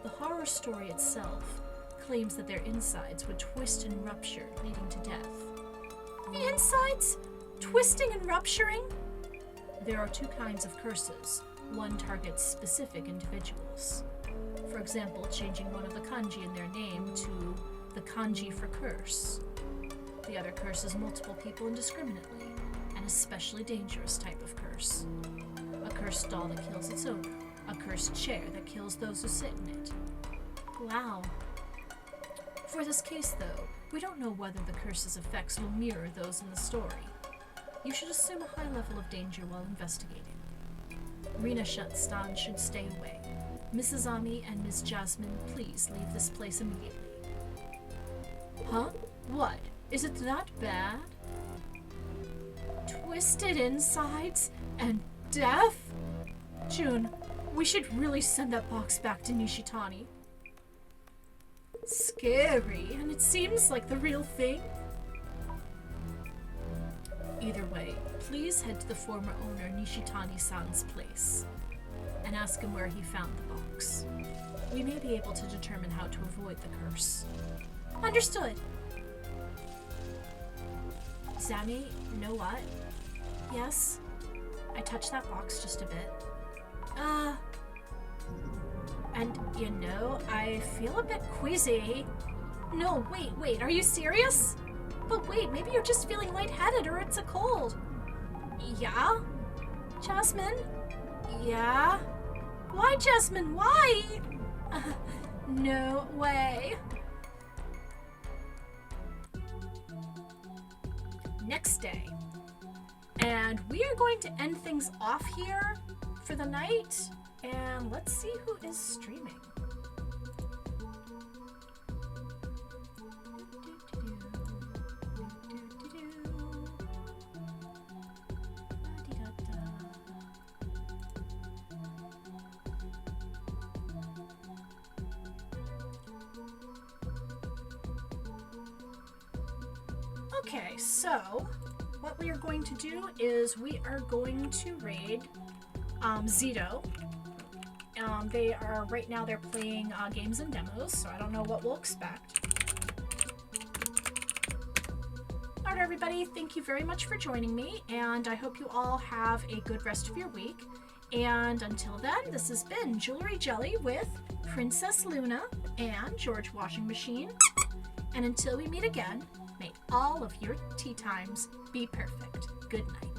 The horror story itself claims that their insides would twist and rupture, leading to death. Insides? Twisting and rupturing? There are two kinds of curses. One targets specific individuals. For example, changing one of the kanji in their name to the kanji for curse. The other curses multiple people indiscriminately, an especially dangerous type of curse. A cursed doll that kills its owner. A cursed chair that kills those who sit in it. Wow. For this case, though, we don't know whether the curse's effects will mirror those in the story. You should assume a high level of danger while investigating. Rina-san should stay away. Mrs. Ami and Ms. Jasmine, please leave this place immediately. Huh? What? Is it that bad? Twisted insides and death? June, we should really send that box back to Nishitani. Scary, and it seems like the real thing. Either way, please head to the former owner Nishitani-san's place and ask him where he found the box. We may be able to determine how to avoid the curse. Understood. Zami, you know what? Yes? I touched that box just a bit. And, you know, I feel a bit queasy. No, wait, are you serious? But wait, maybe you're just feeling lightheaded or it's a cold. Yeah? Jasmine? Yeah? Why, Jasmine, why? No way. Next day. And we are going to end things off here for the night. And let's see who is streaming. Okay, so what we are going to do is we are going to raid Zito. They are right now they're playing games and demos, so I don't know what we'll expect. Alright everybody, thank you very much for joining me, and I hope you all have a good rest of your week. And until then, this has been Jewelry Jelly with Princess Luna and George Washing Machine. And until we meet again, may all of your tea times be perfect. Good night.